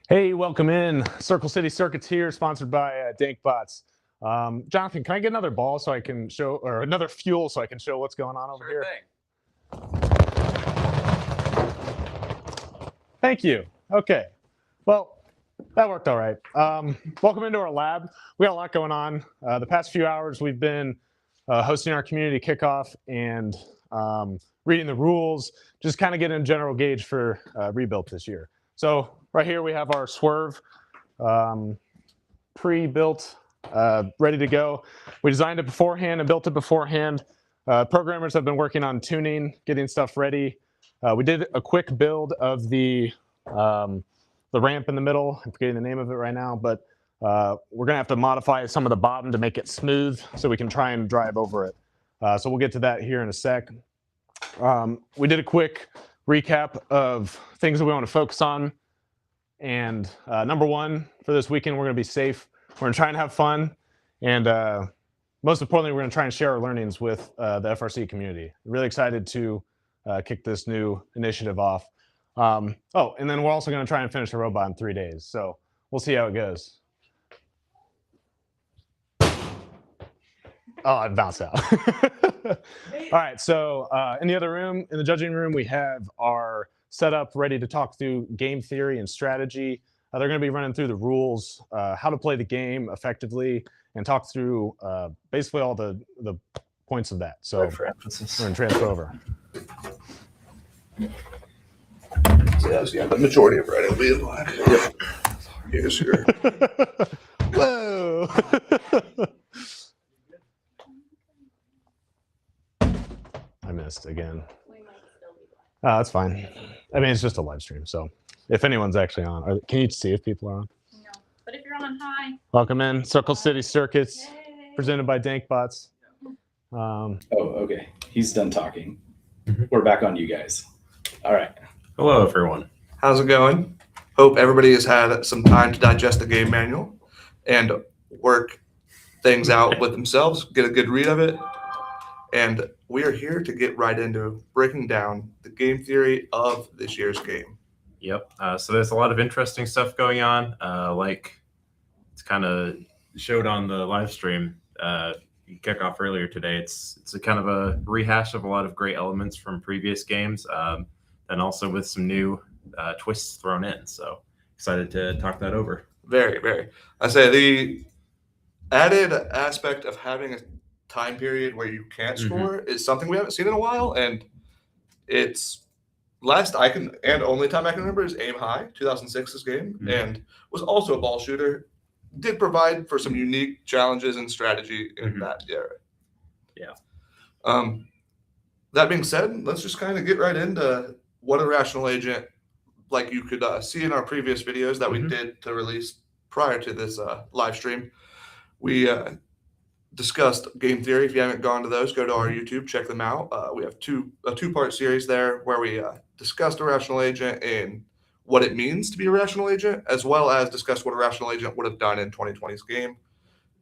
Hey, welcome in. Circle City Circuits here, sponsored by denkbots. Jonathan, can I get another ball so I can show, or another fuel so I can show what's going on over here? Thank you. Okay. Well, that worked all right. Welcome into our lab. We got a lot going on. The past few hours, we've been hosting our community kickoff and reading the rules, just kind of getting a general gauge for Rebuilt this year. So right here we have our swerve pre-built, ready to go. We designed it beforehand and built it beforehand. Programmers have been working on tuning, getting stuff ready. We did a quick build of the ramp in the middle. I'm forgetting the name of it right now, but we're gonna have to modify some of the bottom to make it smooth so we can try and drive over it. So we'll get to that here in a sec. We did a quick recap of things that we want to focus on. And number one, for this weekend, we're going to be safe. We're going to try and have fun. And most importantly, we're going to try and share our learnings with the FRC community. Really excited to kick this new initiative off. Oh, and then we're also going to try and finish the robot in 3 days. So we'll see how it goes. Oh, it bounced out. All right, so in the other room, in the judging room, we have our setup ready to talk through game theory and strategy. They're going to be running through the rules, how to play the game effectively, and talk through basically all the points of that. So we're going to transfer over. Yeah, the majority of Reddit will be in black. Yep. Yes, sure. Whoa! I missed again. Oh, that's fine. I mean, it's just a live stream, so if anyone's actually on, can you see if people are on? No, but if you're on, hi. Welcome in, Circle City Circuits, presented by denkbots. Oh, okay. He's done talking. We're back on you guys. All right. Hello, everyone. How's it going? Hope everybody has had some time to digest the game manual and work things out with themselves, get a good read of it. And we are here to get right into breaking down the game theory of this year's game. Yep. So there's a lot of interesting stuff going on. Like it's kind of showed on the live stream kickoff earlier today. It's a kind of a rehash of a lot of great elements from previous games, and also with some new twists thrown in. So excited to talk that over. Very, very. I say the added aspect of having a time period where you can't score is something we haven't seen in a while, and it's last I can and only time I can remember is Aim High, 2006's game, and was also a ball shooter. Did provide for some unique challenges and strategy in that era. Yeah. That being said, let's just kind of get right into what a rational agent, like you could see in our previous videos that we did to release prior to this live stream. We discussed game theory. If you haven't gone to those, go to our YouTube, check them out. We have a two-part series there where we discussed a rational agent and what it means to be a rational agent, as well as discussed what a rational agent would have done in 2020's game,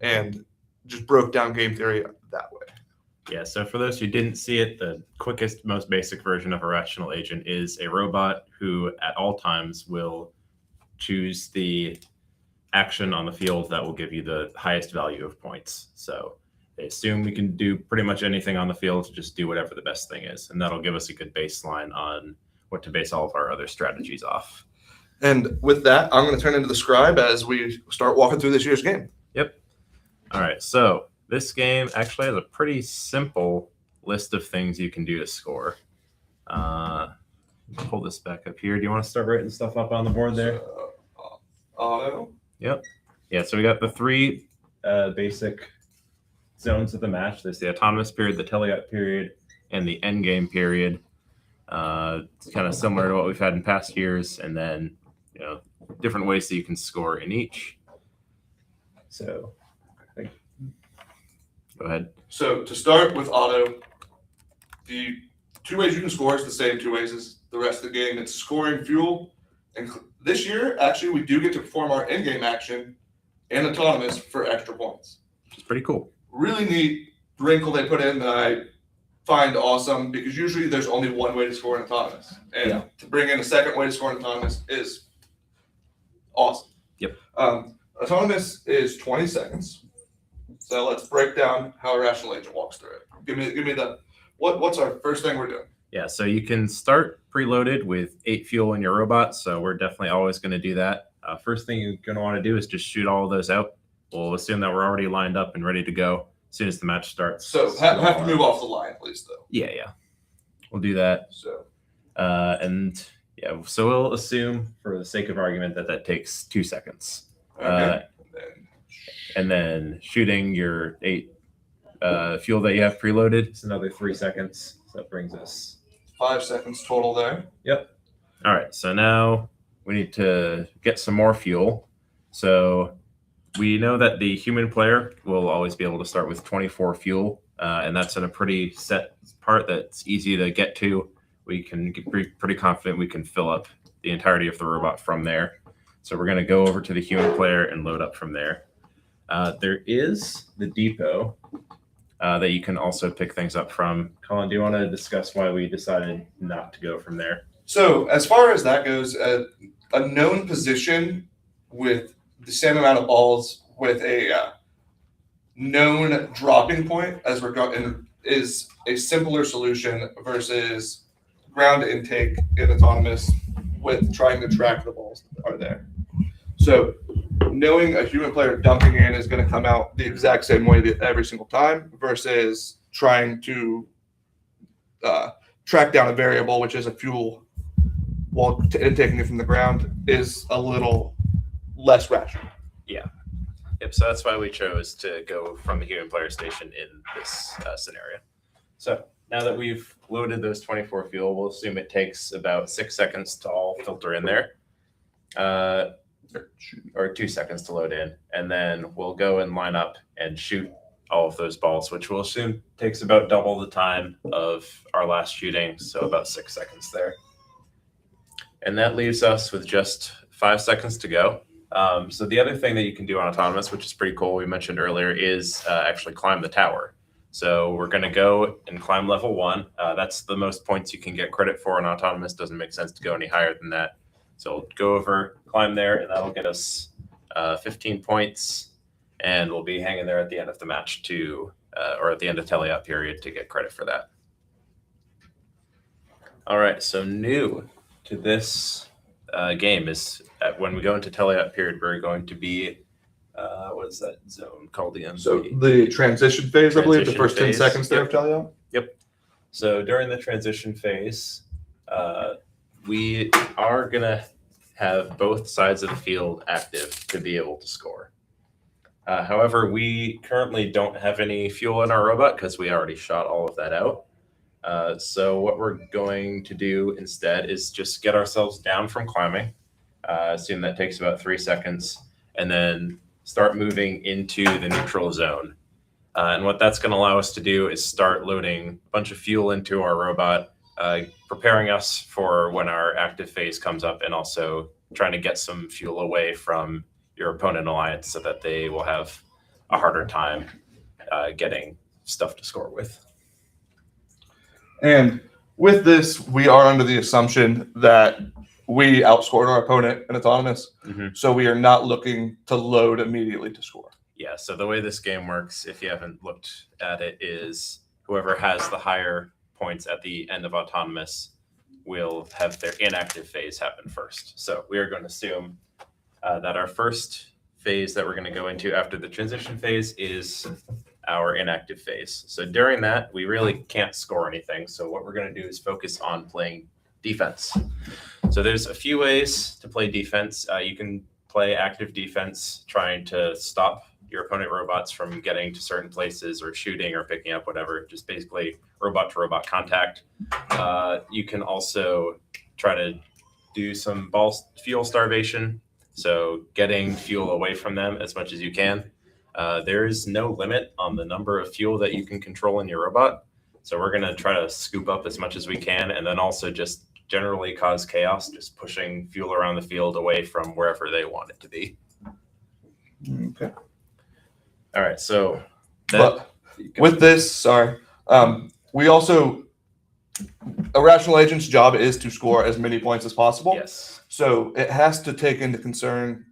and just broke down game theory that way. Yeah, so for those who didn't see it, the quickest, most basic version of a rational agent is a robot who at all times will choose the action on the field that will give you the highest value of points. So they assume we can do pretty much anything on the field, just do whatever the best thing is. And that'll give us a good baseline on what to base all of our other strategies off. And with that, I'm going to turn into the scribe as we start walking through this year's game. Yep. All right, so this game actually has a pretty simple list of things you can do to score. Pull this back up here. Do you want to start writing stuff up on the board there? Auto. Yep. Yeah, so we got the three basic zones of the match. There's the autonomous period, the teleop period, and the endgame period. It's kind of similar to what we've had in past years, and then different ways that you can score in each. So go ahead. So to start with auto, the two ways you can score is the same two ways as the rest of the game. It's scoring fuel. And this year, actually, we do get to perform our in-game action and autonomous for extra points. It's pretty cool. Really neat wrinkle they put in that I find awesome because usually there's only one way to score in autonomous, and to bring in a second way to score in autonomous is awesome. Yep. Autonomous is 20 seconds. So let's break down how a rational agent walks through it. Give me the what's our first thing we're doing? Yeah, so you can start preloaded with 8 fuel in your robot. So we're definitely always going to do that. First thing you're going to want to do is just shoot all of those out. We'll assume that we're already lined up and ready to go as soon as the match starts. So have to move off the line, please, though. Yeah. We'll do that. So so we'll assume, for the sake of argument, that takes 2 seconds. okay. And then shooting your 8 fuel that you have preloaded is another 3 seconds. So that brings us 5 seconds total there. Yep. All right. So now we need to get some more fuel. So we know that the human player will always be able to start with 24 fuel, and that's in a pretty set part that's easy to get to. We can get pretty confident we can fill up the entirety of the robot from there. So we're going to go over to the human player and load up from there. There is the depot that you can also pick things up from. Colin, do you want to discuss why we decided not to go from there? So as far as that goes, a known position with the same amount of balls with a known dropping point as we're going is a simpler solution versus ground intake in autonomous with trying to track the balls that are there. So knowing a human player dumping in is going to come out the exact same way every single time versus trying to track down a variable, which is a fuel, while taking it from the ground is a little less rational. Yep. So that's why we chose to go from the human player station in this scenario. So now that we've loaded those 24 fuel, we'll assume it takes about 6 seconds to all filter in there. Or 2 seconds to load in, and then we'll go and line up and shoot all of those balls, which we'll assume takes about double the time of our last shooting, so about 6 seconds there. And that leaves us with just 5 seconds to go. So the other thing that you can do on autonomous, which is pretty cool, we mentioned earlier, is actually climb the tower. So we're going to go and climb level 1. That's the most points you can get credit for in autonomous. Doesn't make sense to go any higher than that. So we'll go over, climb there, and that'll get us 15 points, and we'll be hanging there at the end of the match or at the end of teleop period to get credit for that. All right, so new to this game is when we go into teleop period, we're going to be, what is that zone called? The MC? So the transition phase, I believe, the first 10 phase. seconds there Yep. of teleop. Yep. So during the transition phase, we are going to have both sides of the field active to be able to score. However, we currently don't have any fuel in our robot because we already shot all of that out. So what we're going to do instead is just get ourselves down from climbing. Assume that takes about 3 seconds, and then start moving into the neutral zone. And what that's going to allow us to do is start loading a bunch of fuel into our robot, preparing us for when our active phase comes up, and also trying to get some fuel away from your opponent alliance so that they will have a harder time getting stuff to score with. And with this, we are under the assumption that we outscored our opponent in autonomous. Mm-hmm. So we are not looking to load immediately to score. Yeah, so the way this game works, if you haven't looked at it, is whoever has the higher points at the end of autonomous will have their inactive phase happen first. So we are going to assume that our first phase that we're going to go into after the transition phase is our inactive phase. So during that, we really can't score anything. So what we're going to do is focus on playing defense. So there's a few ways to play defense. You can play active defense, trying to stop your opponent robots from getting to certain places or shooting or picking up whatever, just basically robot to robot contact. You can also try to do some fuel starvation, so getting fuel away from them as much as you can. There is no limit on the number of fuel that you can control in your robot. So we're going to try to scoop up as much as we can, and then also just generally cause chaos, just pushing fuel around the field away from wherever they want it to be. Okay. All right, so But with this, sorry, we also, a rational agent's job is to score as many points as possible. Yes. So it has to take into concern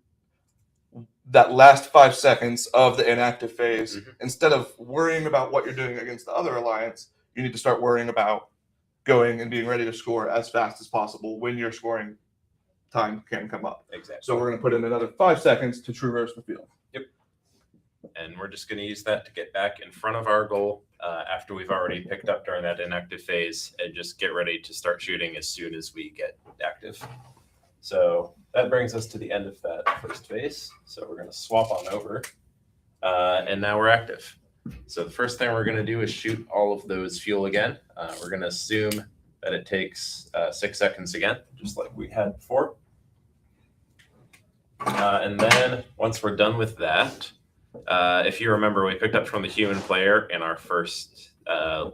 that last 5 seconds of the inactive phase. Mhm. Instead of worrying about what you're doing against the other alliance, you need to start worrying about going and being ready to score as fast as possible when your scoring time can come up. Exactly. So we're going to put in another 5 seconds to traverse the field. And we're just going to use that to get back in front of our goal after we've already picked up during that inactive phase, and just get ready to start shooting as soon as we get active. So that brings us to the end of that first phase. So we're going to swap on over, and now we're active. So the first thing we're going to do is shoot all of those fuel again. We're going to assume that it takes 6 seconds again, just like we had before. And then once we're done with that, if you remember, we picked up from the human player in our first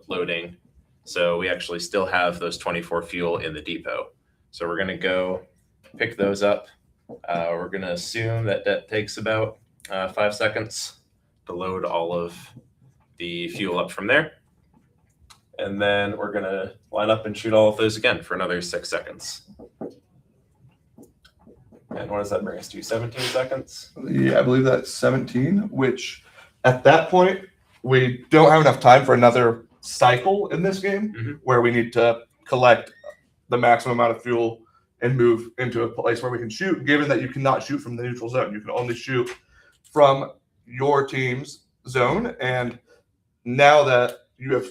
loading. So we actually still have those 24 fuel in the depot. So we're going to go pick those up. We're going to assume that that takes about 5 seconds to load all of the fuel up from there. And then we're going to line up and shoot all of those again for another 6 seconds. And what does that bring us to? 17 seconds? Yeah, I believe that's 17, which at that point, we don't have enough time for another cycle in this game where we need to collect the maximum amount of fuel and move into a place where we can shoot, given that you cannot shoot from the neutral zone. You can only shoot from your team's zone. And now that you have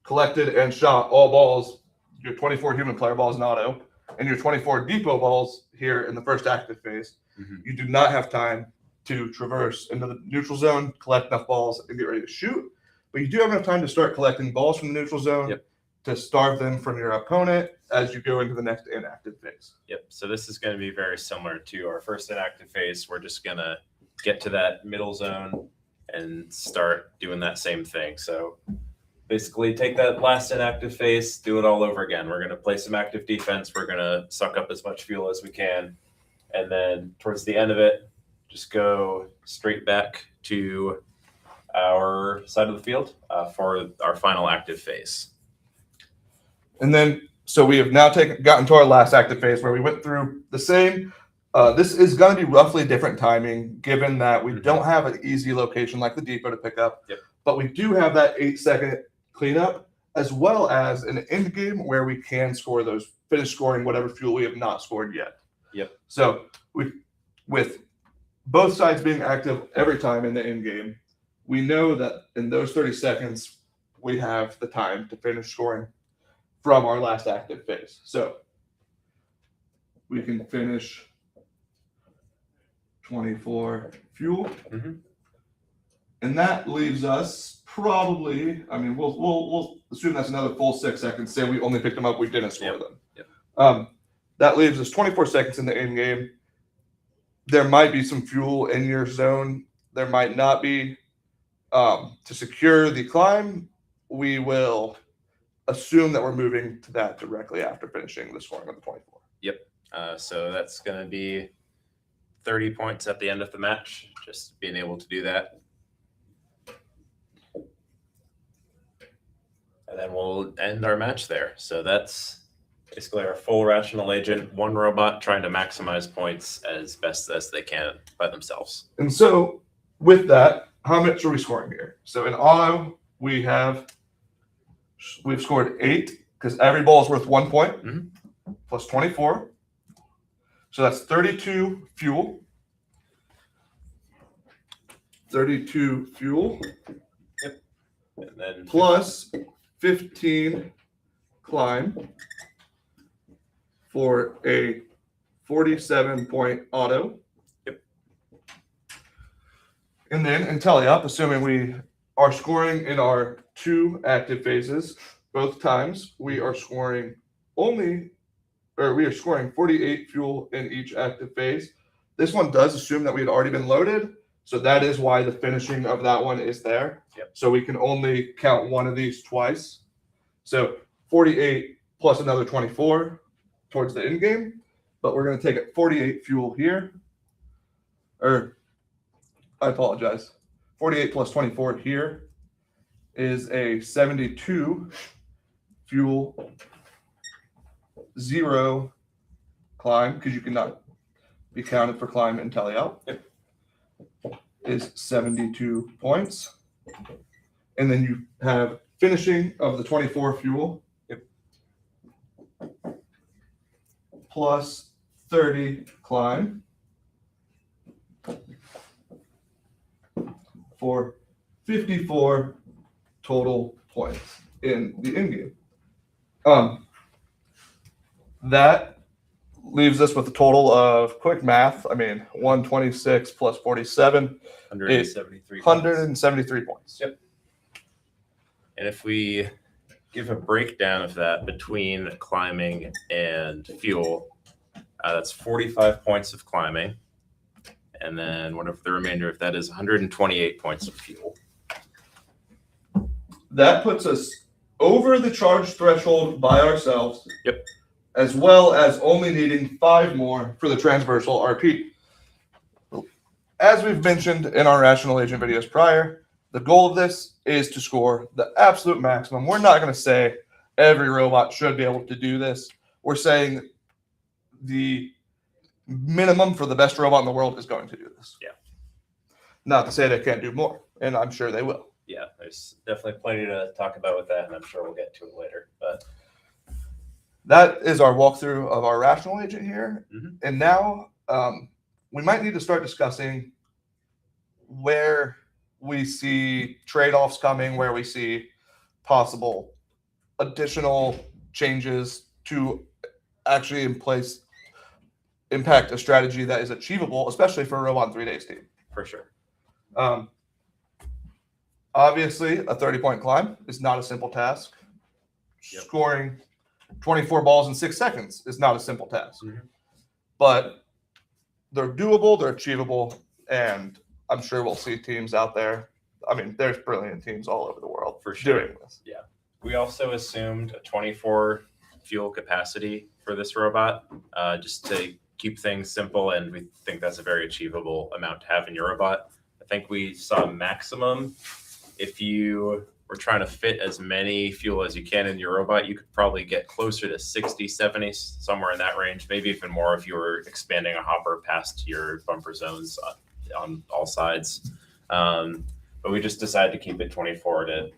collected and shot all balls, your 24 human player balls in auto, and your 24 depot balls here in the first active phase, you do not have time to traverse into the neutral zone, collect enough balls, and get ready to shoot. But you do have enough time to start collecting balls from the neutral zone to starve them from your opponent as you go into the next inactive phase. Yep. So this is going to be very similar to our first inactive phase. We're just going to get to that middle zone and start doing that same thing. So basically take that last inactive phase, do it all over again. We're going to play some active defense. We're going to suck up as much fuel as we can. And then towards the end of it, just go straight back to our side of the field for our final active phase. And then, so we have now gotten to our last active phase where we went through the same. This is going to be roughly different timing, given that we don't have an easy location like the depot to pick up. But we do have that 8-second cleanup, as well as an end game where we can score those, finish scoring whatever fuel we have not scored yet. So with both sides being active every time in the end game, we know that in those 30 seconds, we have the time to finish scoring from our last active phase. So we can finish 24 fuel. And that leaves us probably, I mean, we'll assume that's another full 6 seconds. Say we only picked them up, we didn't score them. That leaves us 24 seconds in the end game. There might be some fuel in your zone. There might not be. To secure the climb, we will assume that we're moving to that directly after finishing the scoring of the 24. So that's going to be 30 points at the end of the match, just being able to do that. And then we'll end our match there. So that's basically our full rational agent, one robot trying to maximize points as best as they can by themselves. And so with that, how much are we scoring here? So in auto, we've scored 8 because every ball is worth 1 point plus 24. So that's 32 fuel. 32 fuel. And then Plus 15 climb for a 47-point auto. And then Intelli up, assuming we are scoring in our 2 active phases, both times, we are scoring 48 fuel in each active phase. This one does assume that we had already been loaded, so that is why the finishing of that one is there. So we can only count one of these twice. So 48 plus another 24 towards the end game, but we're going to take it 48 fuel here. Or I apologize. 48 plus 24 here is a 72 fuel, 0 climb, because you cannot be counted for climb and tally out. Yep. Is 72 points. And then you have finishing of the 24 fuel. Yep. Plus 30 climb for 54 total points in the in-game. That leaves us with a total of, quick math, 126 plus 47, 173 points. 173 points. Yep. And if we give a breakdown of that between climbing and fuel, that's 45 points of climbing. And then whatever the remainder of that is, 128 points of fuel. That puts us over the charge threshold by ourselves. Yep. As well as only needing 5 more for the transversal RP. As we've mentioned in our Rational Agent videos prior, the goal of this is to score the absolute maximum. We're not going to say every robot should be able to do this. We're saying the minimum for the best robot in the world is going to do this. Yeah. Not to say they can't do more, and I'm sure they will. Yeah, there's definitely plenty to talk about with that, and I'm sure we'll get to it later. But that is our walkthrough of our Rational Agent here. Mhm. And now we might need to start discussing where we see trade-offs coming, where we see possible additional changes to actually impact a strategy that is achievable, especially for a robot in 3 days team. for sure. Obviously, a 30-point climb is not a simple task. Yep. Scoring 24 balls in 6 seconds is not a simple task. Mhm. But they're doable, they're achievable, and I'm sure we'll see teams out there. There's brilliant teams all over the world For sure. doing this. We also assumed a 24 fuel capacity for this robot, just to keep things simple, and we think that's a very achievable amount to have in your robot. I think we saw maximum, if you were trying to fit as many fuel as you can in your robot, you could probably get closer to 60, 70, somewhere in that range, maybe even more if you were expanding a hopper past your bumper zones on all sides. But we just decided to keep it 24 to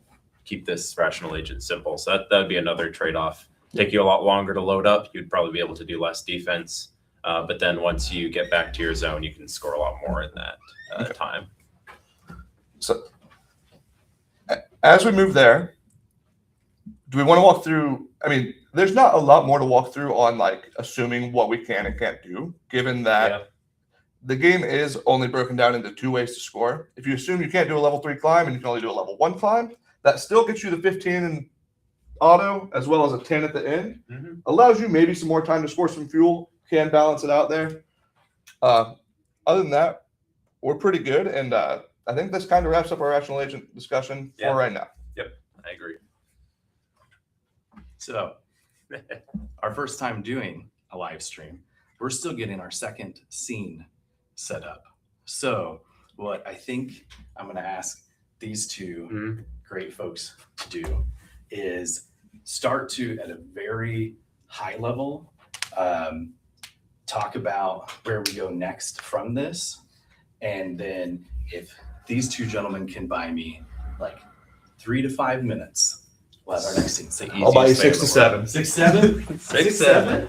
keep this Rational Agent simple. So that would be another trade-off. Take you a lot longer to load up. You'd probably be able to do less defense. But then once you get back to your zone, you can score a lot more in that time. So as we move there, do we want to walk through? There's not a lot more to walk through on assuming what we can and can't do, given that the game is only broken down into 2 ways to score. If you assume you can't do a level 3 climb and you can only do a level 1 climb, that still gets you the 15 in auto as well as a 10 at the end. Mm-hmm. Allows you maybe some more time to score some fuel, can balance it out there. Other than that, we're pretty good. And I think this kind of wraps up our Rational Agent discussion for right now. Yep, I agree. So, our first time doing a live stream, we're still getting our second scene set up. So, what I think I'm going to ask these two great folks to do is start to, at a very high level, talk about where we go next from this. And then if these two gentlemen can buy me 3 to 5 minutes, we'll have our next scene. Say I'll buy you 6 to 7. 6, 7? 6, 7?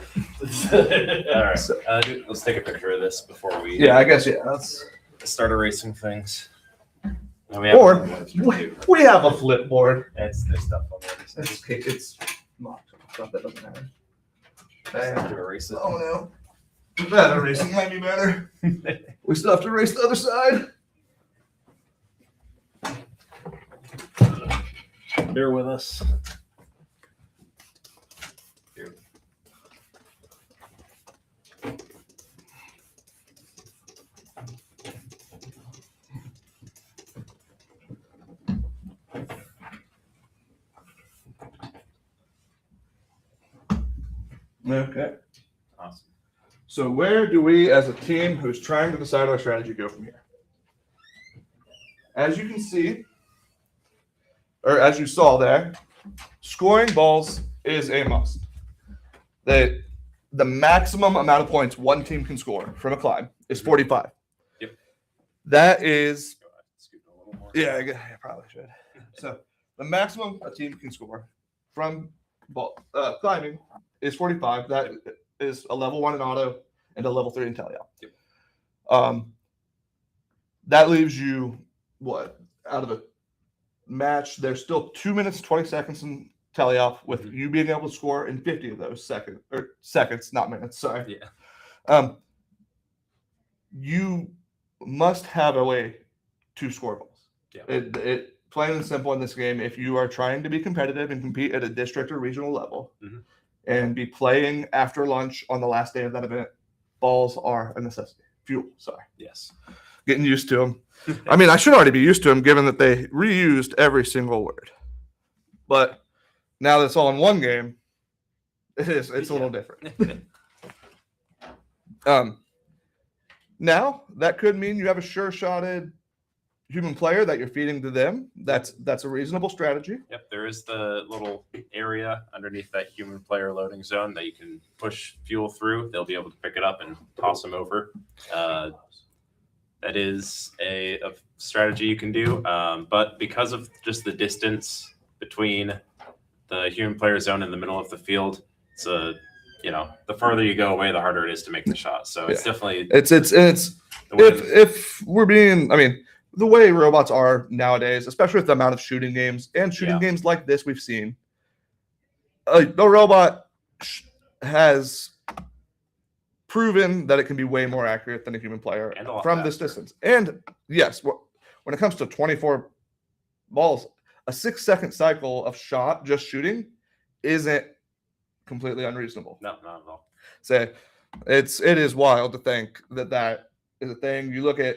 All right, let's take a picture of this before we I guess, Let's... start erasing things. No, we have a flip board. There's stuff on there. It's locked. Stuff that doesn't matter. Have to erase it. Oh no. That erasing might be better. We still have to erase the other side. Bear with us. Okay. Awesome. So where do we, as a team who's trying to decide our strategy, go from here? As you can see, or as you saw there, scoring balls is a must. The maximum amount of points one team can score from a climb is 45. Yep. That is, Scoot a little more. yeah, I probably should. So the maximum a team can score from climbing is 45. That is a level 1 in auto and a level 3 in teleop. Yep. That leaves you what out of a match? There's still 2 minutes 20 seconds in teleop with you being able to score in 50 of those seconds, not minutes. Sorry. Yeah. You must have a way to score balls. Yeah. It plain and simple in this game. If you are trying to be competitive and compete at a district or regional level, and be playing after lunch on the last day of that event, balls are a necessity. Fuel. Sorry. Yes. Getting used to them. I mean, I should already be used to them given that they reused every single word. But now that it's all in one game, it's a little different. Now that could mean you have a sure-shotted human player that you're feeding to them. That's a reasonable strategy. Yep, there is the little area underneath that human player loading zone that you can push fuel through. They'll be able to pick it up and toss them over. That is a strategy you can do, but because of just the distance between the human player zone and the middle of the field, it's the farther you go away, the harder it is to make the shot. So it's definitely it's if we're being, I mean, the way robots are nowadays, especially with the amount of shooting games and shooting games like this we've seen, the robot has proven that it can be way more accurate than a human player from this distance. And yes, when it comes to 24 balls, a 6-second cycle of shot just shooting isn't completely unreasonable. No, not at all. So it is wild to think that is a thing. You look at,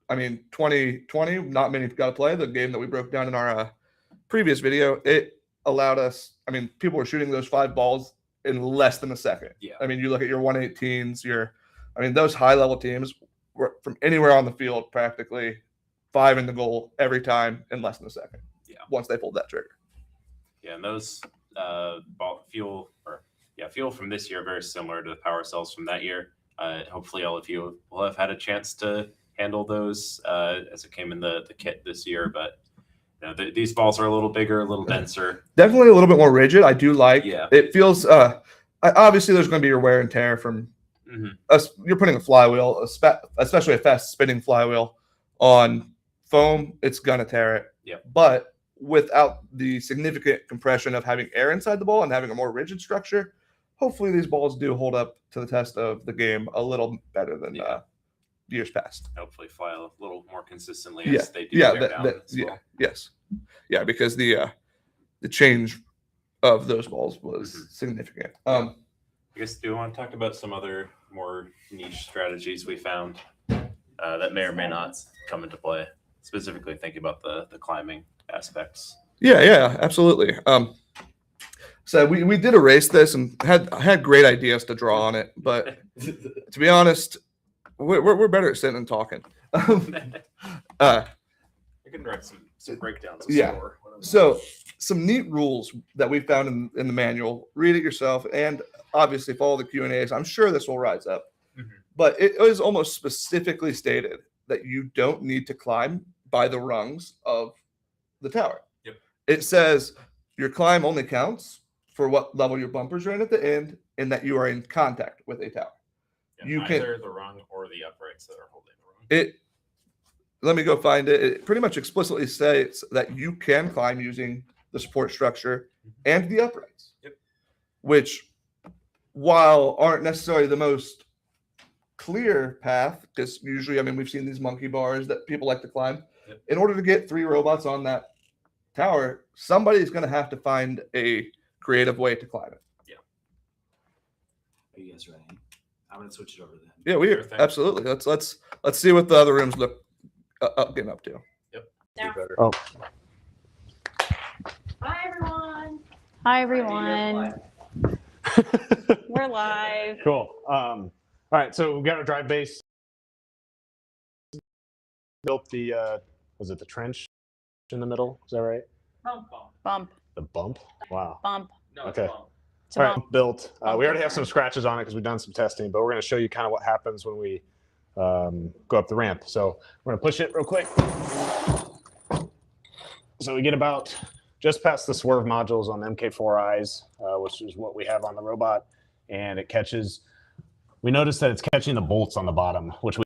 I mean, 2020, not many got to play the game that we broke down in our previous video. It allowed us, I mean, people were shooting those 5 balls in less than a second. Yeah. I mean, you look at your 118s, those high level teams were from anywhere on the field, practically 5 in the goal every time in less than a second. Yeah. Once they pulled that trigger. Yeah, and those fuel from this year are very similar to the power cells from that year. Hopefully all of you will have had a chance to handle those as it came in the kit this year, but these balls are a little bigger, a little denser. Definitely a little bit more rigid. I do like. Yeah. It feels. Obviously, there's going to be your wear and tear from. You're putting a flywheel, especially a fast spinning flywheel, on foam. It's gonna tear it. Yeah. But without the significant compression of having air inside the ball and having a more rigid structure, hopefully these balls do hold up to the test of the game a little better than years past. Hopefully fly a little more consistently Yeah. as they do tear down as well. Yes. Yeah, because the change of those balls was significant. I guess, do you want to talk about some other more niche strategies we found that may or may not come into play, specifically thinking about the climbing aspects? Yeah, absolutely. So we did erase this and had great ideas to draw on it, but to be honest, we're better at sitting and talking. I can write some breakdowns. So some neat rules that we found in the manual. Read it yourself, and obviously follow the Q&As. I'm sure this will rise up. But it was almost specifically stated that you don't need to climb by the rungs of the tower. Yep. It says your climb only counts for what level your bumpers are in at the end, and that you are in contact with a tower. Yeah, either the rung or the uprights that are holding the rung. Let me go find it. It pretty much explicitly states that you can climb using the support structure and the uprights. Yep. Which, while aren't necessarily the most clear path, because usually, I mean, we've seen these monkey bars that people like to climb. Yep. In order to get 3 robots on that tower, somebody's going to have to find a creative way to climb it. Yeah. Are you guys ready? I'm going to switch it over then. Yeah, we Sure are. thing. Absolutely. Let's see what the other rooms look getting up to. There. Oh, Hi, everyone. Hi, everyone. We're live. cool. All right, so we've got our drive base. Built the was it the trench in the middle? Is that right? Bump. The bump? Wow. Bump. Okay. It's a All right, bump. built. We already have some scratches on it because we've done some testing, but we're going to show you kind of what happens when we go up the ramp. So we're going to push it real quick. So we get about just past the swerve modules on the MK4Is, which is what we have on the robot, and it catches. We notice that it's catching the bolts on the bottom, which we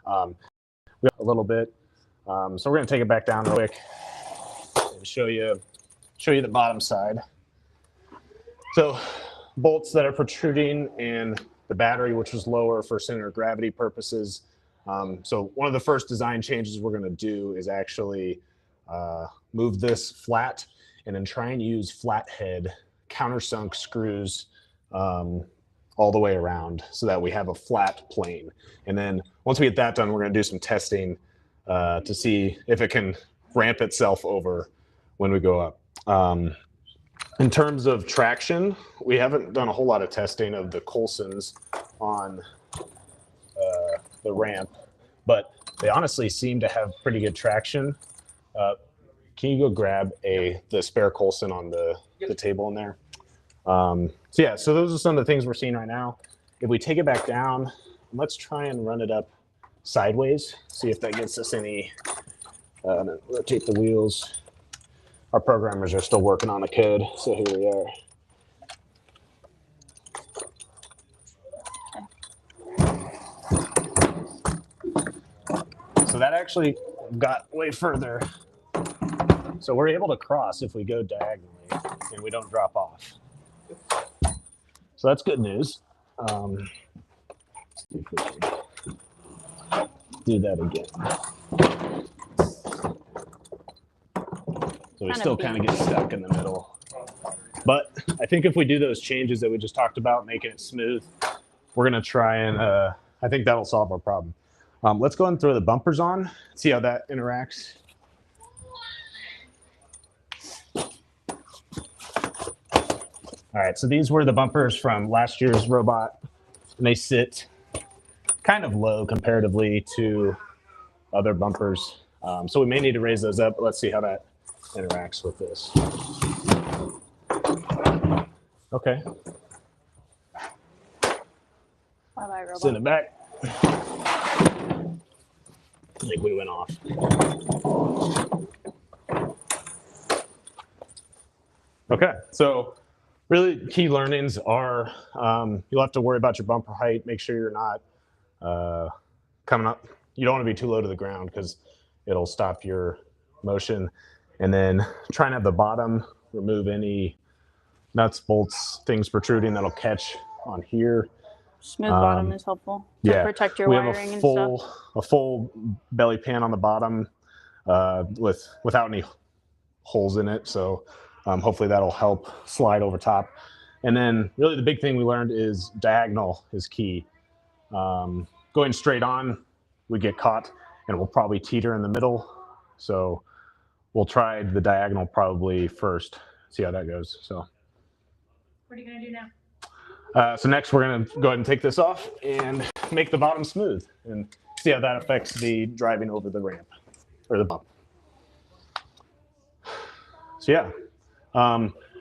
a little bit. So we're going to take it back down real quick and show you the bottom side. So bolts that are protruding and the battery, which was lower for center of gravity purposes. So one of the first design changes we're going to do is actually move this flat and then try and use flathead countersunk screws all the way around so that we have a flat plane. And then once we get that done, we're going to do some testing to see if it can ramp itself over when we go up. In terms of traction, we haven't done a whole lot of testing of the Coulsons on the ramp, but they honestly seem to have pretty good traction. Can you go grab the spare Coulson on the table in there? So yeah, so those are some of the things we're seeing right now. If we take it back down, let's try and run it up sideways, see if that gets us any, rotate the wheels. Our programmers are still working on the code, so here we are. So that actually got way further. So we're able to cross if we go diagonally and we don't drop off. So that's good news. Let's see if we can do that again. So we still kind of get stuck in the middle. But I think if we do those changes that we just talked about, making it smooth, we're going to try and, I think that'll solve our problem. Let's go ahead and throw the bumpers on, see how that interacts. All right, so these were the bumpers from last year's robot, and they sit kind of low comparatively to other bumpers. So we may need to raise those up, but let's see how that interacts with this. Okay. Bye-bye, robot. Send it back. I think we went off. Okay, so really key learnings are you'll have to worry about your bumper height. Make sure you're not coming up. You don't want to be too low to the ground because it'll stop your motion. And then try and have the bottom remove any nuts, bolts, things protruding that'll catch on here. Smooth bottom is helpful to Yeah, protect your we wiring have and stuff. a full belly pan on the bottom without any holes in it. So hopefully that'll help slide over top. And then really the big thing we learned is diagonal is key. Going straight on, we get caught and we'll probably teeter in the middle. So we'll try the diagonal probably first, see how that goes. So What are you gonna do now? so next we're going to go ahead and take this off and make the bottom smooth and see how that affects the driving over the ramp or the bump. So yeah,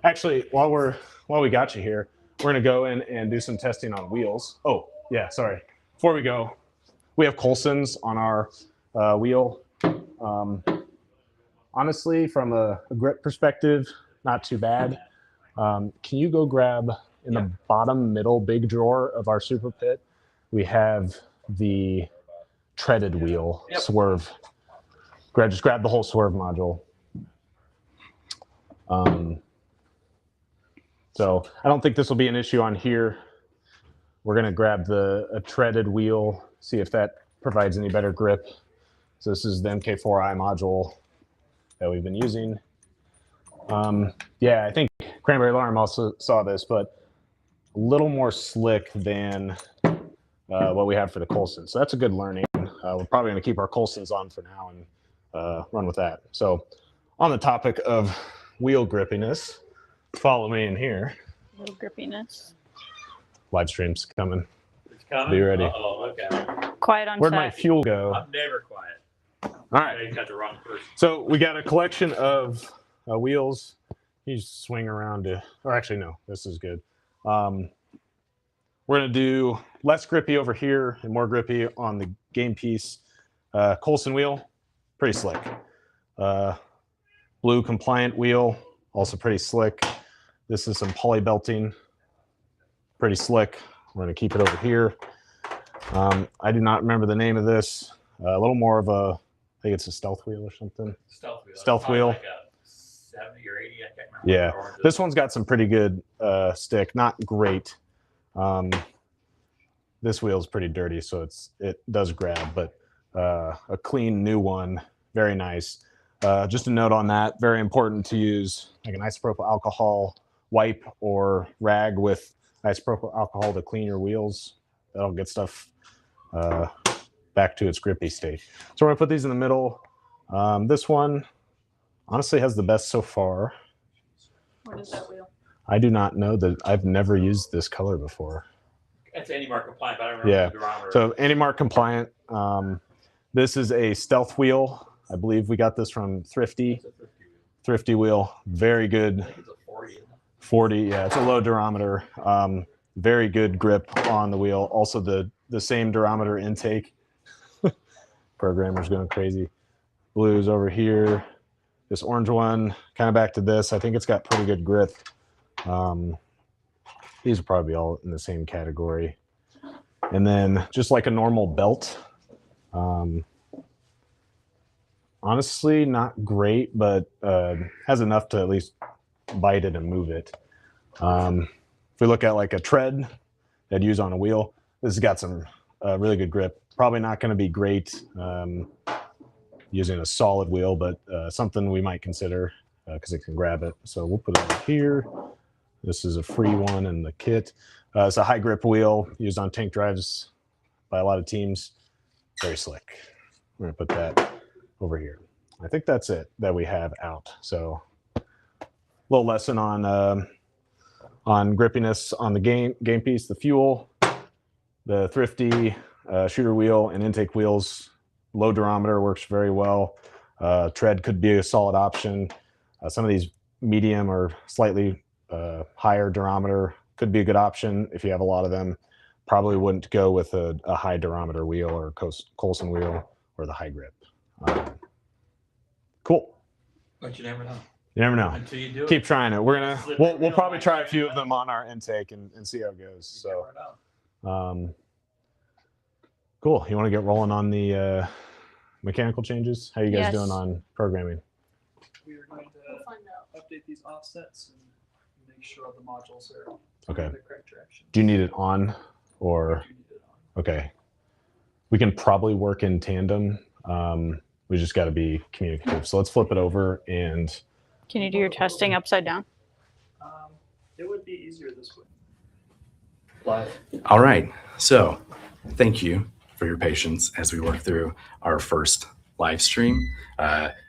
actually while we got you here, we're going to go in and do some testing on wheels. Oh yeah, sorry. Before we go, we have Coulsons on our wheel. Honestly, from a grip perspective, not too bad. Can you go grab in the bottom middle big drawer of our super pit? We have the treaded wheel swerve. Just grab the whole swerve module. So I don't think this will be an issue on here. We're going to grab a treaded wheel, see if that provides any better grip. So this is the MK4I module that we've been using. Yeah, I think Cranberry Alarm also saw this, but a little more slick than what we have for the Coulson. So that's a good learning. We're probably going to keep our Coulsons on for now and run with that. So on the topic of wheel grippiness, follow me in here. Little grippiness. Livestream's coming. It's coming? Be ready. Uh-oh, okay. Quiet on Where'd my set. fuel go? I'm never quiet. All right. You got the wrong person. So we got a collection of wheels. You just swing around to, or actually no, this is good. We're gonna do less grippy over here and more grippy on the game piece. Coulson wheel, pretty slick. Blue compliant wheel, also pretty slick. This is some poly belting, pretty slick. We're gonna keep it over here. I do not remember the name of this. A little more of a, I think it's a stealth wheel or something. Stealth wheel. Stealth Probably wheel. Like a 70 or 80, I can't remember. Yeah, what the orange is. this one's got some pretty good stick. Not great. This wheel is pretty dirty, so it does grab, but a clean new one, very nice. Just a note on that, very important to use like an isopropyl alcohol wipe or rag with isopropyl alcohol to clean your wheels. That'll get stuff back to its grippy state. So we're gonna put these in the middle. This one honestly has the best so far. What is that wheel? I do not know that. I've never used this color before. It's any mark compliant, but I don't remember Yeah. the barometer. So AnyMark compliant. This is a stealth wheel. I believe we got this from Thrifty. It's a 50 wheel. Thrifty wheel. Very I good. think it's a 40. Isn't it? 40. Yeah, it's a low durometer. Very good grip on the wheel. Also the same durometer intake. Programmer's going crazy. Blues over here. This orange one, kind of back to this. I think it's got pretty good grip. These are probably all in the same category. And then just like a normal belt. Honestly, not great, but has enough to at least bite it and move it. If we look at like a tread that I'd use on a wheel, this has got some really good grip. Probably not going to be great using a solid wheel, but something we might consider because it can grab it. So we'll put it over here. This is a free one in the kit. It's a high grip wheel used on tank drives by a lot of teams. Very slick. We're gonna put that over here. I think that's it that we have out. So a little lesson on grippiness on the game piece, the fuel, the Thrifty shooter wheel and intake wheels. Low durometer works very well. Tread could be a solid option. Some of these medium or slightly higher durometer could be a good option if you have a lot of them. Probably wouldn't go with a high durometer wheel or Coulson wheel or the high grip. Cool. But you never know. You never know. Until you do it. Keep trying it. We're gonna Slip we'll it, you know, probably like try a that. few of them on our intake and see how it goes. You So never know. cool. You want to get rolling on the mechanical changes? How you guys Yes. doing on programming? We are going to update these offsets and make sure the modules are Okay. in the correct direction. Do you need it on or Do you need it on? okay? We can probably work in tandem. We just got to be communicative. So let's flip it over and Can you do your testing upside down? It would be easier this way. All right. So thank you for your patience as we work through our first live stream.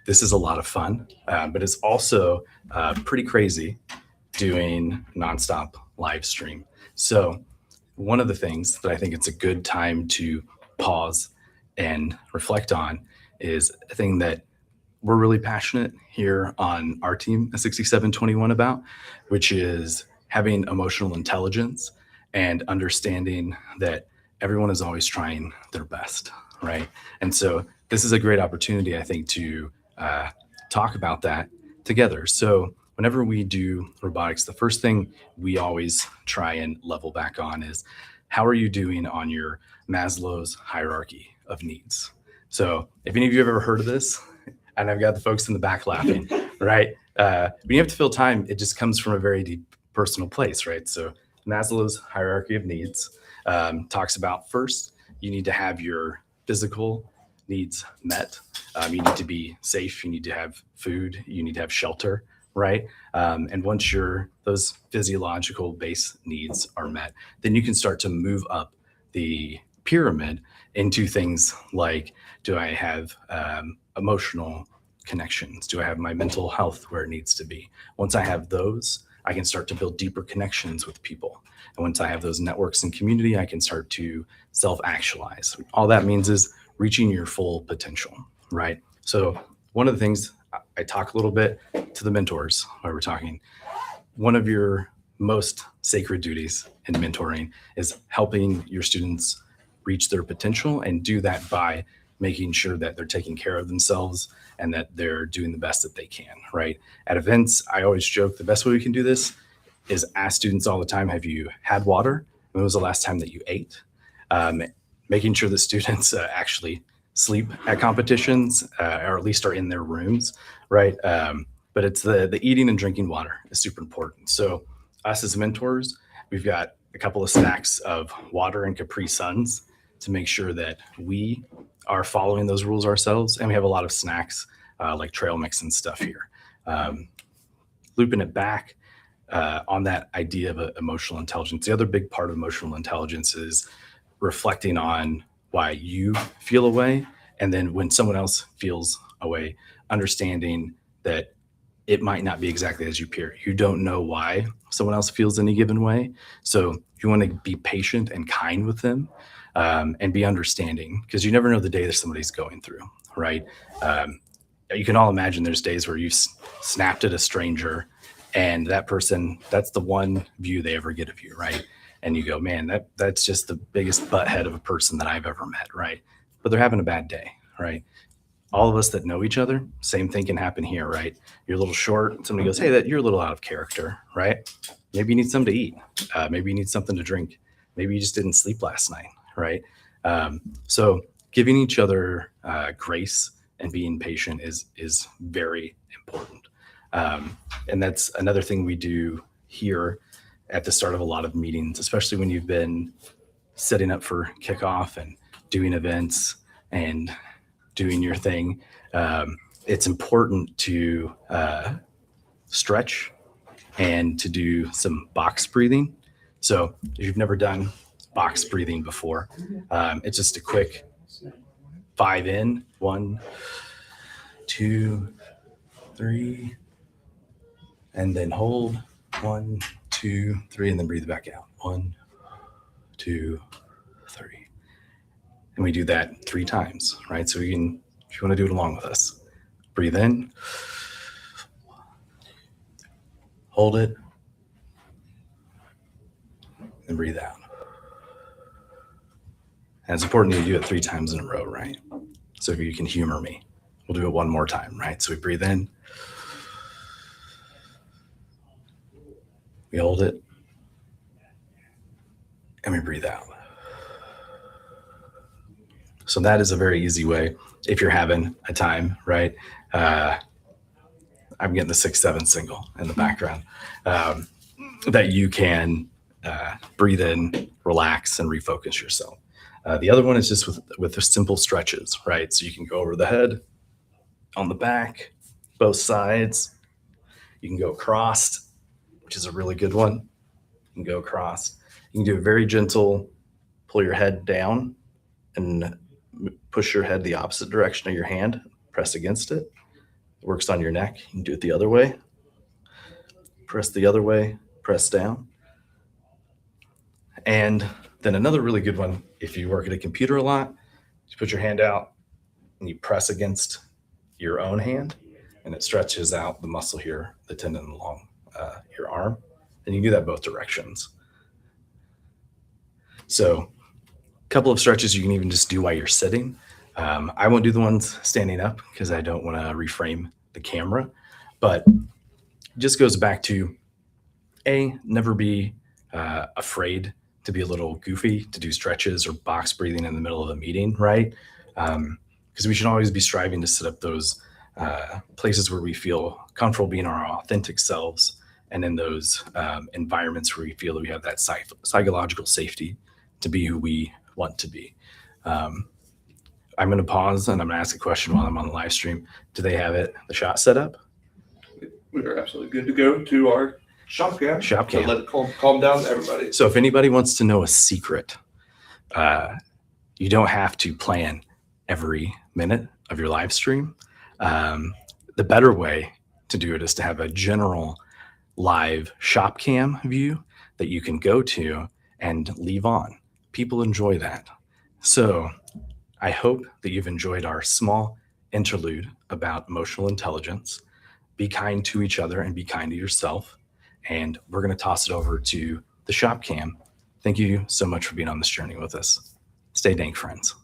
This is a lot of fun, but it's also pretty crazy doing nonstop live stream. So one of the things that I think it's a good time to pause and reflect on is a thing that we're really passionate here on our team at 6721 about, which is having emotional intelligence and understanding that everyone is always trying their best, right? And so this is a great opportunity, I think, to talk about that together. So whenever we do robotics, the first thing we always try and level back on is, how are you doing on your Maslow's hierarchy of needs? So if any of you have ever heard of this, and I've got the folks in the back laughing, right? When you have to fill time, it just comes from a very deep personal place, right? So Maslow's hierarchy of needs talks about, first, you need to have your physical needs met. You need to be safe. You need to have food. You need to have shelter, right? And once those physiological base needs are met, then you can start to move up the pyramid into things like, do I have emotional connections? Do I have my mental health where it needs to be? Once I have those, I can start to build deeper connections with people. And once I have those networks and community, I can start to self-actualize. All that means is reaching your full potential, right? So one of the things I talk a little bit to the mentors while we're talking, one of your most sacred duties in mentoring is helping your students reach their potential, and do that by making sure that they're taking care of themselves and that they're doing the best that they can, right? At events, I always joke the best way we can do this is ask students all the time, have you had water? When was the last time that you ate? Making sure that students actually sleep at competitions, or at least are in their rooms, right? But it's the eating and drinking water is super important. So us as mentors, we've got a couple of stacks of water and Capri Suns to make sure that we are following those rules ourselves. And we have a lot of snacks like trail mix and stuff here. Looping it back on that idea of emotional intelligence. The other big part of emotional intelligence is reflecting on why you feel a way. And then when someone else feels a way, understanding that it might not be exactly as you appear. You don't know why someone else feels any given way. So you want to be patient and kind with them, and be understanding, because you never know the day that somebody's going through, right? You can all imagine there's days where you snapped at a stranger and that person, that's the one view they ever get of you, right? And you go, man, that's just the biggest butthead of a person that I've ever met, right? But they're having a bad day, right? All of us that know each other, same thing can happen here, right? You're a little short. Somebody goes, hey, you're a little out of character, right? Maybe you need something to eat. Maybe you need something to drink. Maybe you just didn't sleep last night, right? So giving each other grace and being patient is very important. And that's another thing we do here at the start of a lot of meetings, especially when you've been setting up for kickoff and doing events and doing your thing. It's important to stretch and to do some box breathing. So if you've never done box breathing before, it's just a quick 5 in, 1, 2, 3, and then hold 1, 2, 3, and then breathe back out. 1, 2, 3. And we do that 3 times, right? So you can, if you want to do it along with us, breathe in, hold it, and breathe out. And it's important that you do it 3 times in a row, right? So if you can humor me, we'll do it one more time, right? So we breathe in, we hold it, and we breathe out. So that is a very easy way if you're having a time, right? I'm getting the 6/7 single in the background, that you can breathe in, relax, and refocus yourself. The other one is just with the simple stretches, right? So you can go over the head, on the back, both sides. You can go across, which is a really good one. You can go across. You can do a very gentle, pull your head down and push your head the opposite direction of your hand, press against it. It works on your neck. You can do it the other way. Press the other way, press down. And then another really good one, if you work at a computer a lot, you put your hand out and you press against your own hand, and it stretches out the muscle here, the tendon along your arm. And you can do that both directions. So a couple of stretches you can even just do while you're sitting. I won't do the ones standing up because I don't want to reframe the camera, but it just goes back to never be afraid to be a little goofy, to do stretches or box breathing in the middle of a meeting, right? Because we should always be striving to set up those places where we feel comfortable being our authentic selves, and in those environments where we feel that we have that psychological safety to be who we want to be. I'm going to pause and I'm going to ask a question while I'm on the live stream. Do they have the shot set up? We are absolutely good to go to our shop cam. Shop cam. So let it calm down everybody. So if anybody wants to know a secret, you don't have to plan every minute of your live stream. The better way to do it is to have a general live shop cam view that you can go to and leave on. People enjoy that. So I hope that you've enjoyed our small interlude about emotional intelligence. Be kind to each other and be kind to yourself. And we're going to toss it over to the shop cam. Thank you so much for being on this journey with us. Stay dank, friends.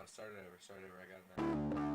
Start it over. I got it now.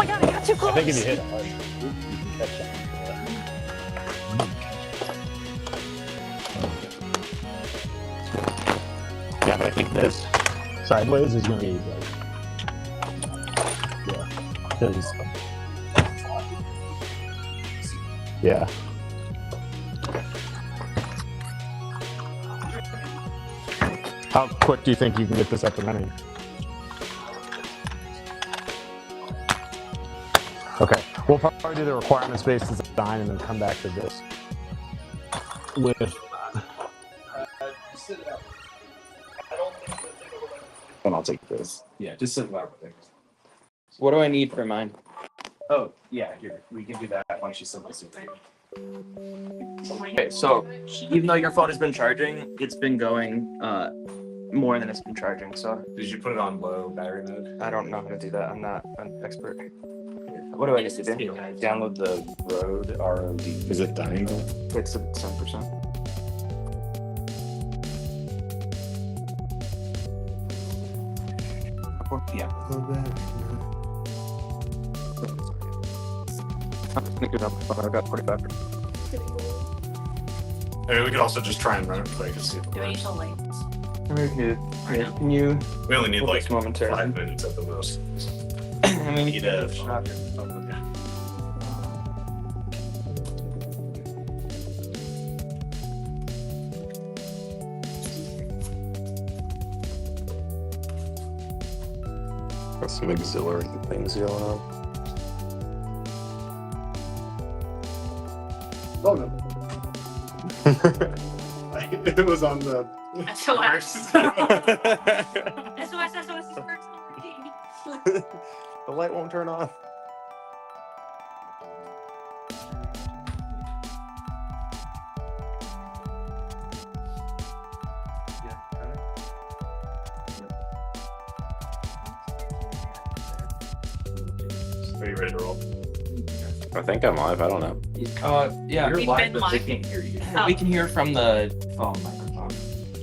my god, I got too close. I think if you hit it hard, you can catch it. Yeah, but I think this sideways is going to be like, yeah, 'cause- yeah. How quick do you think you can get this up and running? Okay, we'll probably do the requirements-based design and then come back to this with. And I'll take this. Yeah, just sit about with it. What do I need for mine? Oh, yeah, here. We can do that once you send this. Okay, so even though your phone has been charging, it's been going more than it's been charging. So Did you put it on low battery mode? I don't know how to do that. I'm not an expert. What do I need to do? Download the Rode ROD. Is it dying? It's at 10%. Yeah. I'm just gonna get it on my phone. I've got 45. I mean, we could also just try and run it quick and see. Do we need to lights? Can you? We only need Hold like this momentarily. 5 minutes at the most. I mean, Need a. Got some auxiliary things going on. Oh no. It was on the. SOS. SOS is first. The light won't turn on. Are you ready to roll? I think I'm live. I don't know. yeah. We've been live. can't hear you. Oh. We can hear from the Phone microphone.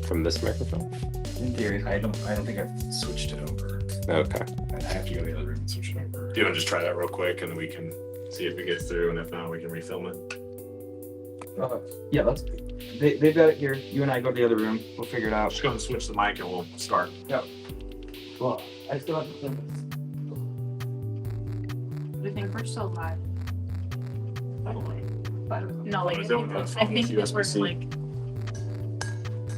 From this microphone? in theory. I don't think I've switched it over. Okay. I have to go to the other room and switch it over. Do you want to just try that real quick and then we can see if it gets through, and if not, we can refilm it? Yeah, they've got it here. You and I go to the other room. We'll figure it out. Just go and switch the mic and we'll start. Well, I still have to think. We think we're still live. No, like, What is it with the I phone? think that we're USB-C? like,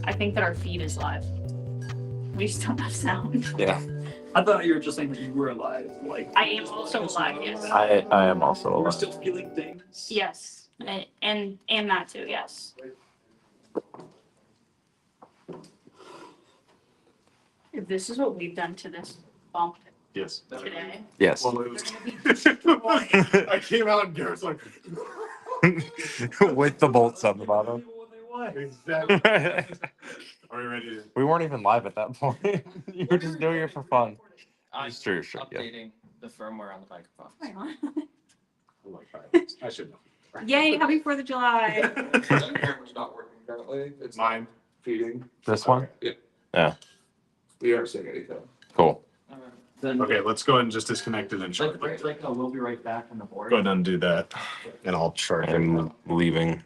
I think that our feed is live. We just don't have sound. Yeah. I thought you were just saying that you were alive. Like I am also live, yes. I am also you were alive. still feeling things. Yes, and that too, yes. If this is what we've done to this bump Yes. today, Yes. Well, it was. I came out and Garrett's like. With the bolts on the bottom. Exactly. Are we ready to? We weren't even live at that point. You were just doing it for fun. I'm Sure, yeah. updating the firmware on the microphone. right on. Oh my God. I should know. Yay, happy 4th of July. Camera's not working currently. It's Mine. feeding. This one? Yeah. Yeah. We aren't seeing anything. Cool. Then, Okay, let's go ahead and just disconnect it and charge it. like, we'll be right back on the board. Go ahead and undo that, and I'll charge it. I'm leaving.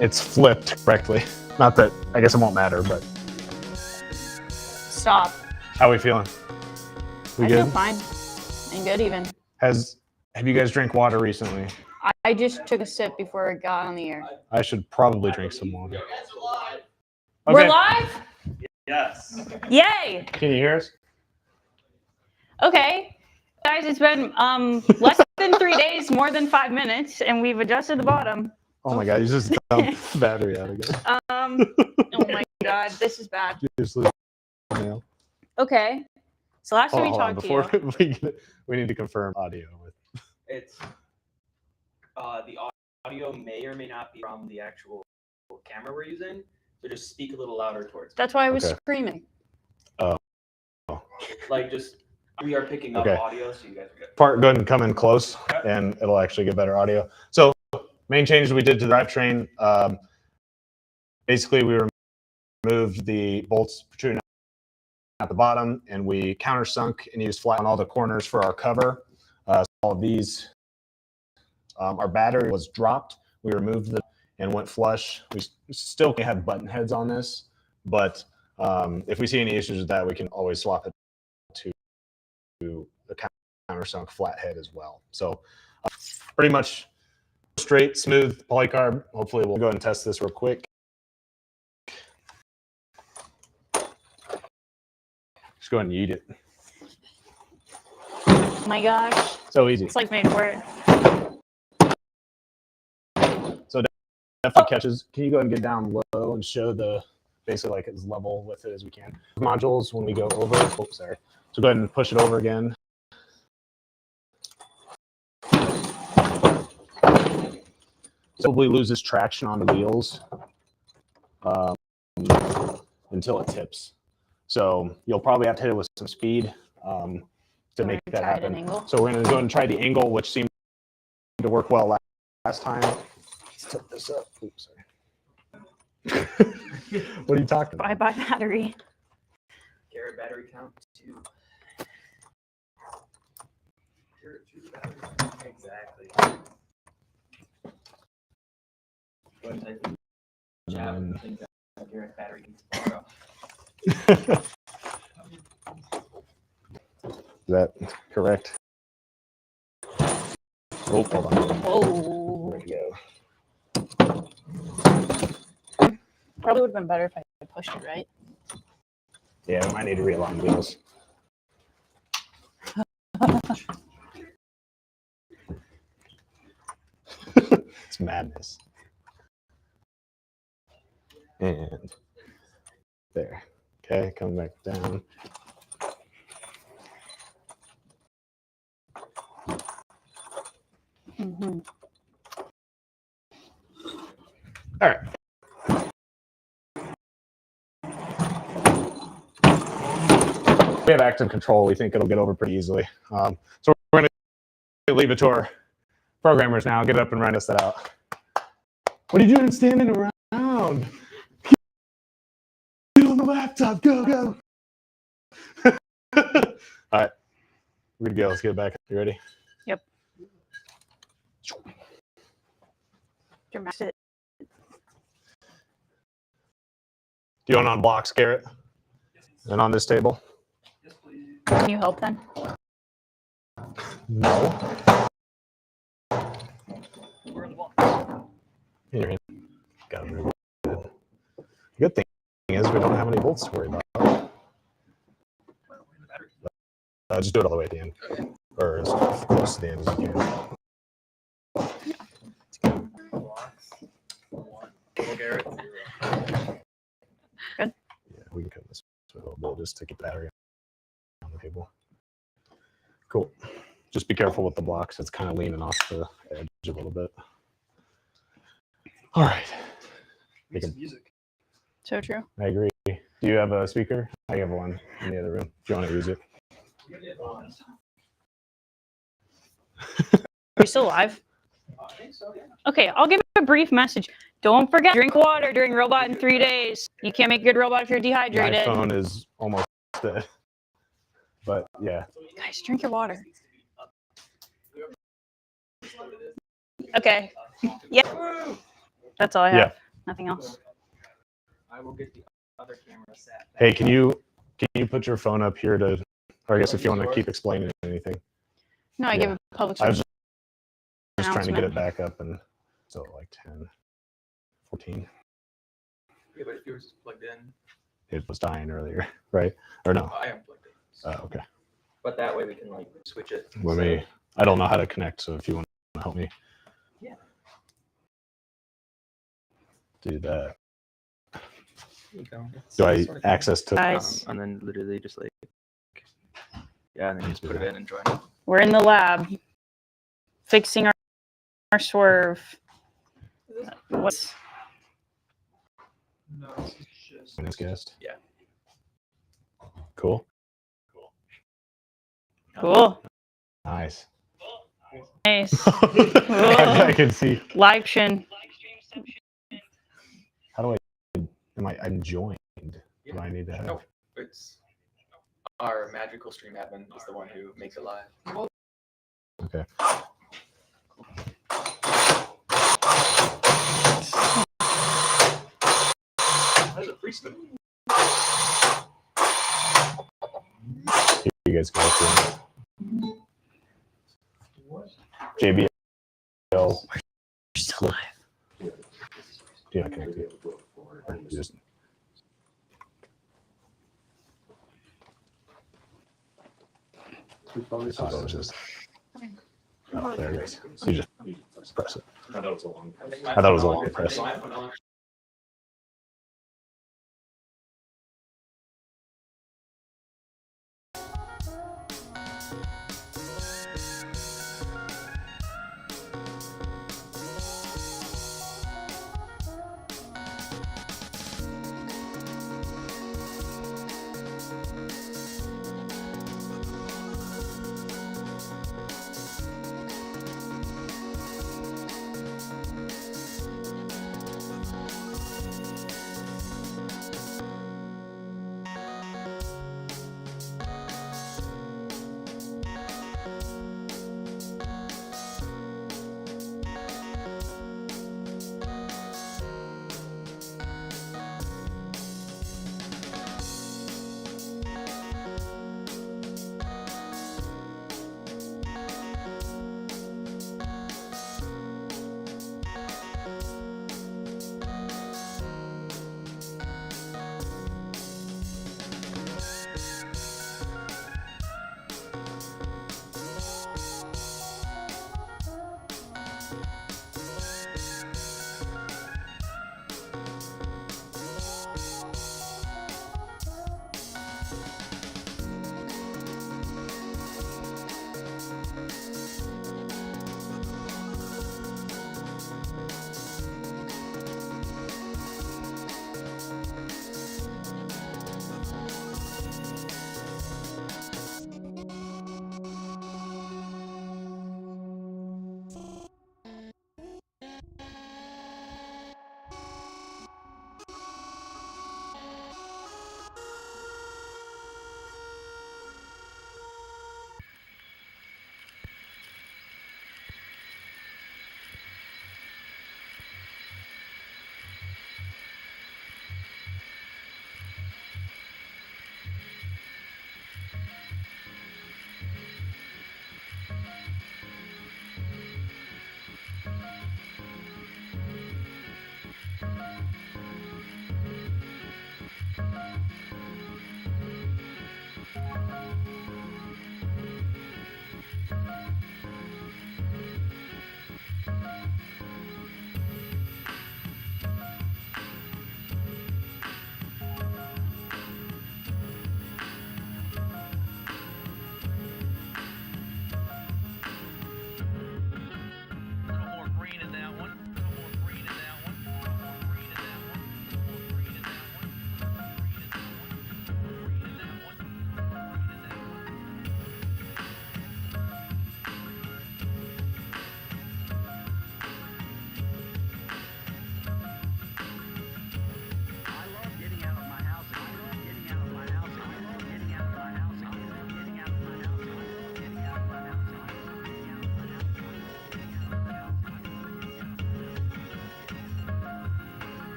it's flipped correctly. Not that, I guess it won't matter, but Stop. how are we feeling? We I good? feel fine. And good even. Have you guys drank water recently? I just took a sip before it got on the air. I should probably drink some water. We're Okay. live? Yes. Yay! Can you hear us? Okay. Guys, it's been less than 3 days, more than 5 minutes, and we've adjusted the bottom. Oh my God, you just dumped the battery out again. Oh my God, this is bad. Mail. Okay. So last time we Hold on, talked before to you. we need to confirm audio. It's the audio may or may not be from the actual camera we're using, so just speak a little louder towards me. That's why I was Okay. screaming. Like just we are picking up Okay. audio, so you guys are good. Part, go ahead and come in close, and it'll actually get better audio. So, main changes we did to the drivetrain. Basically, we removed the bolts protruding at the bottom, and we countersunk and used flat on all the corners for our cover. So all of these, our battery was dropped. We removed them and went flush. We still can have button heads on this, but if we see any issues with that, we can always swap it to the countersunk flat head as well. So pretty much straight, smooth polycarb. Hopefully we'll go ahead and test this real quick. Just go ahead and eat it. Oh my gosh. So easy. It's like made for it. So definitely catches. Can you go ahead and get down low and show the basically like as level with it as we can? Modules when we go over. Oops, sorry. So go ahead and push it over again. Probably loses traction on the wheels until it tips. So you'll probably have to hit it with some speed to make that happen. So we're going to go and try the angle, which seemed to work well last time. Let's tilt this up. Oops, sorry. What are you talking about? Bye-bye battery. Garrett battery count 2. Garrett 2 battery. Exactly. Go ahead and type in chat. I think that Garrett battery needs to borrow. Is that correct? Oh, hold on. Whoa. There we go. Probably would have been better if I had pushed it, right? Yeah, we might need to realign wheels. It's madness. And there. Okay, come back down. Mm-hmm. All right. We have active control. We think it'll get over pretty easily. So we're going to leave it to our programmers now. Get up and run us that out. What are you doing standing around? Get on the laptop. Go, go. All right. We're good to go. Let's get it back. You ready? Yep. Dramatic. Do you want on blocks, Garrett? And on this table? Yes, please. Can you help then? No. We're in the box. Here. Got it. Good. The good thing is we don't have any bolts to worry about. Just do it all the way at the end. Or as close to the end as you can. Garrett. Good. Yeah, we can cut this with a little bit just to get the battery on the table. Cool. Just be careful with the blocks. It's kind of leaning off the edge a little bit. All right. Make some music. So true. I agree. Do you have a speaker? I have one in the other room if you want to use it. Are we still live? I think so, yeah. Okay, I'll give a brief message. Don't forget, drink water during robot in 3 days. You can't make a good robot if you're My dehydrated. phone is almost dead. But yeah. Guys, drink your water. Okay. Yep. That's all I Yeah. have. Nothing else. I will get the other camera set. Hey, can you put your phone up here to, or I guess if you want to keep explaining anything. No, I Yeah. give a public I was service just trying to get it announcement. back up, and so like 10, 14. Yeah, but if yours is plugged in, It was dying earlier, right? Or no? I unplugged it. So. Okay. But that way we can like switch it. Let me. I don't know how to connect, so if you want to help me. Yeah. Do that. There you go. Do I access to? Guys, and then literally just like, yeah, and then just put it in and join it. we're in the lab fixing our swerve. What's No, this is just. Minus guest. Yeah. Cool. cool? Nice. Nice. I can see. Live chin. How do I? I'm joined. Do I need to have? Nope. It's our magical stream admin is the one who makes it live. Okay. That's a free spin. You guys go through. JBL. We're still live. Do not connect it. Or you just. Oh, it's just. Oh, there it is. So you just press it. I thought it was a long I thought it was a long press.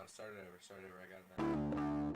Start it over. I got it.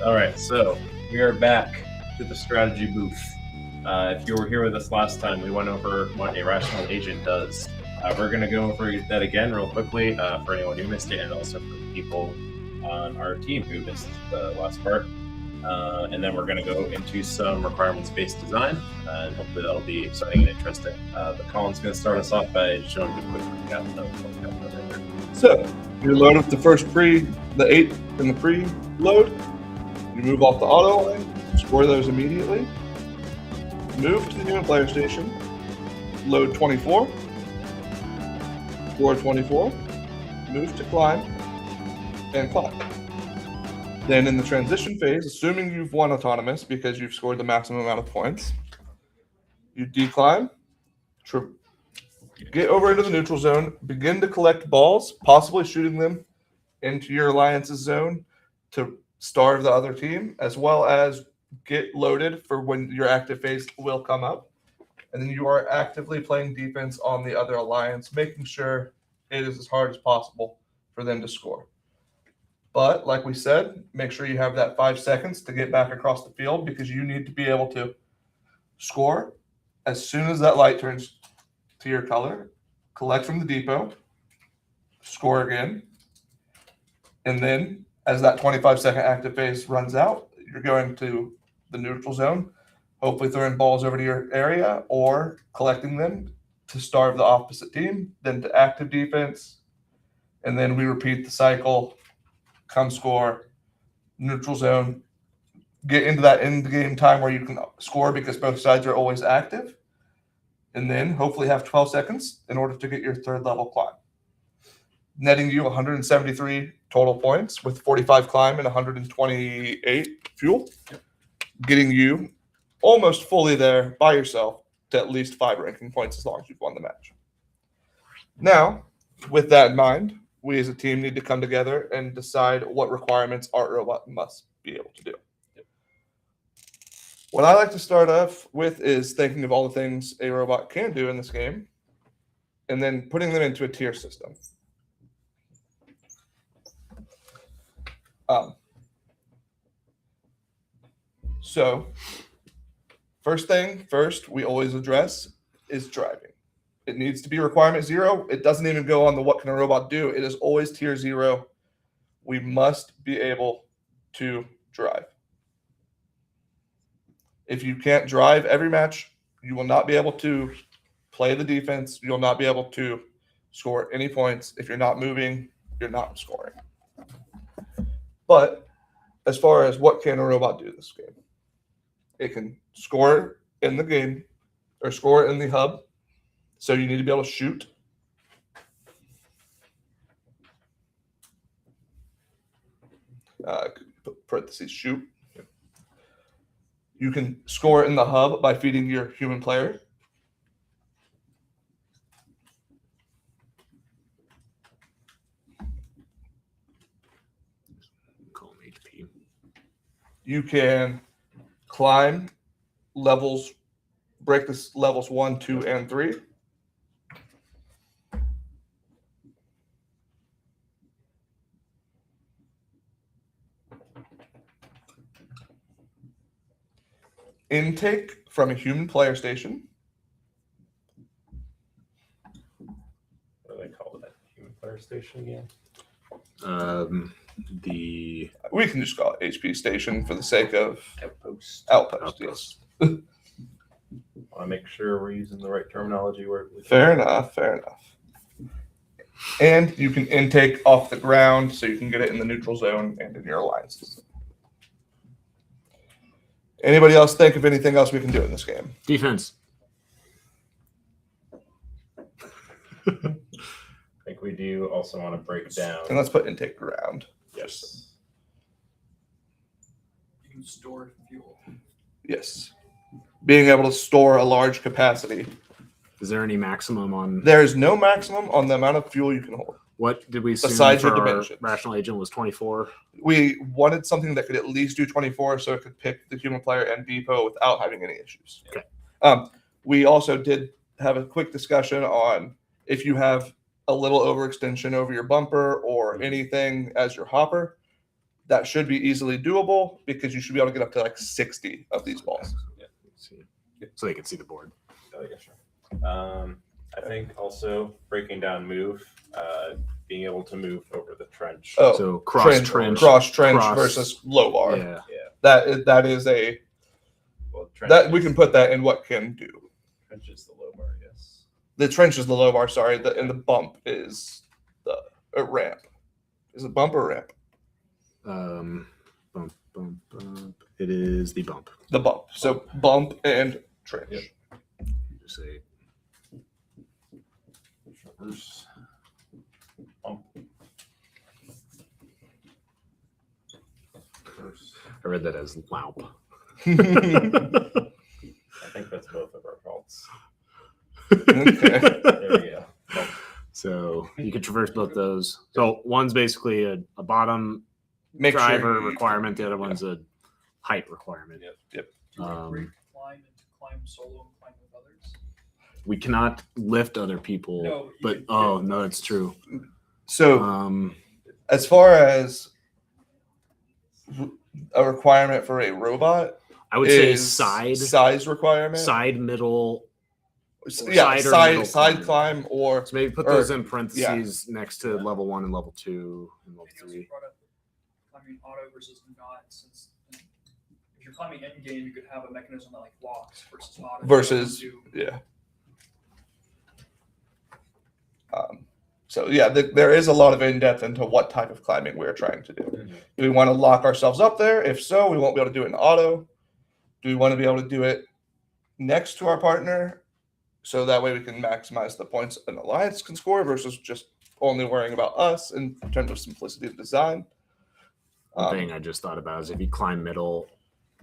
All right, so we are back to the strategy booth. If you were here with us last time, we went over what a rational agent does. We're going to go over that again real quickly for anyone who missed it, and also for the people on our team who missed the last part. And then we're going to go into some requirements-based design, and hopefully that'll be exciting and interesting. But Colin's going to start us off by showing a quick recap of what we got right there. So you're loaded with the first the 8 in the pre-load. You move off the auto line, score those immediately. Move to the human player station. Load 24. Score 24. Move to climb. And climb. Then in the transition phase, assuming you've won autonomous because you've scored the maximum amount of points, you declimb, get over into the neutral zone, begin to collect balls, possibly shooting them into your alliance's zone to starve the other team, as well as get loaded for when your active phase will come up. And then you are actively playing defense on the other alliance, making sure it is as hard as possible for them to score. But like we said, make sure you have that 5 seconds to get back across the field, because you need to be able to score as soon as that light turns to your color, collect from the depot, score again, and then as that 25-second active phase runs out, you're going to the neutral zone, hopefully throwing balls over to your area or collecting them to starve the opposite team, then to active defense, and then we repeat the cycle. Come score, neutral zone, get into that end game time where you can score because both sides are always active, and then hopefully have 12 seconds in order to get your 3rd level climb, netting you 173 total points with 45 climb and 128 fuel, getting you almost fully there by yourself to at least 5 ranking points as long as you've won the match. Now, with that in mind, we as a team need to come together and decide what requirements our robot must be able to do. What I like to start off with is thinking of all the things a robot can do in this game, and then putting them into a tier system. So, first thing first, we always address is driving. It needs to be requirement 0. It doesn't even go on the what can a robot do. It is always tier 0. We must be able to drive. If you can't drive every match, you will not be able to play the defense. You'll not be able to score any points. If you're not moving, you're not scoring. But as far as what can a robot do in this game, it can score in the game or score in the hub. So you need to be able to shoot. Parentheses, shoot. You can score in the hub by feeding your human player. Call him HP. You can climb levels, break this levels 1, 2, and 3. Intake from a human player station. What do they call that human player station again? We can just call it HP station for the sake of Outpost. outpost. Yes. Want to make sure we're using the right terminology. Fair enough. And you can intake off the ground, so you can get it in the neutral zone and in your alliances. Anybody else think of anything else we can do in this game? Defense. I think we do also want to break down. And let's put intake ground. Yes. You can store fuel. Yes. Being able to store a large capacity. Is there any maximum on There is no maximum on the amount of fuel you can hold. what did we assume Besides your for our dimensions. rational agent was 24? We wanted something that could at least do 24 so it could pick the human player and depot without having any issues. Okay. We also did have a quick discussion on if you have a little overextension over your bumper or anything as your hopper, that should be easily doable because you should be able to get up to like 60 of these balls. Yeah, so they can see the board. Oh yeah, sure. I think also breaking down move, being able to move over the trench. Oh, So cross trench versus low bar. Yeah. That is a Well, trench that we is- can put that in what can do. Trench is the low bar, yes. The trench is the low bar, sorry, and the bump is a ramp. Is it bump or ramp? Bump. It is the bump. The bump. So bump and trench. Yep. Just say traverse. Bump. I read that as loup. I think that's both of our faults. Okay. There we go. Bump. So you can traverse both those. So one's basically a bottom Make driver sure you- requirement. The other one's a height requirement. Yep. Yep. Do you Um, agree to climb and to climb solo and climb with others? We cannot lift other people, No, you but can- oh no, that's true. So as far as a requirement for a robot, I would say is side, size requirement. middle. Yeah, side or middle side climb. climb or So maybe put Or- those in parentheses next to level 1 and level 2 and level And you also 3. brought up climbing auto versus not, since if you're climbing end game, you could have a mechanism that like locks versus auto. versus You yeah. So yeah, there is a lot of in depth into what type of climbing we're trying to do. Do we want to lock ourselves up there? If so, we won't be able to do it in auto. Do we want to be able to do it next to our partner, so that way we can maximize the points an alliance can score versus just only worrying about us in terms of simplicity of design? One thing I just thought about is if you climb middle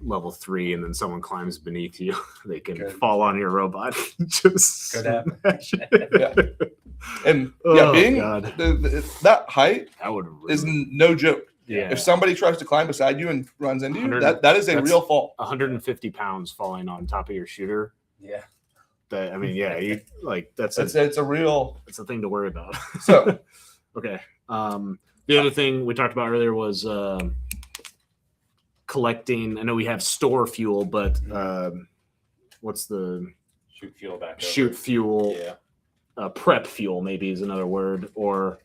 level 3 and then someone climbs beneath you, they can Good. fall on your robot. Just Could happen. smash it. Yeah. And Oh, yeah, being God. that height That would is ruin- no joke. yeah. If somebody tries to climb beside you and runs into you, 100 that is a that's- real fall. 150 pounds falling on top of your shooter. Yeah. That I mean, yeah, you like that's It's a real. a thing to worry about. So Okay. The other thing we talked about earlier was collecting. I know we have store fuel, but what's the Shoot fuel back over. shoot fuel? Yeah. Prep fuel maybe is another word, or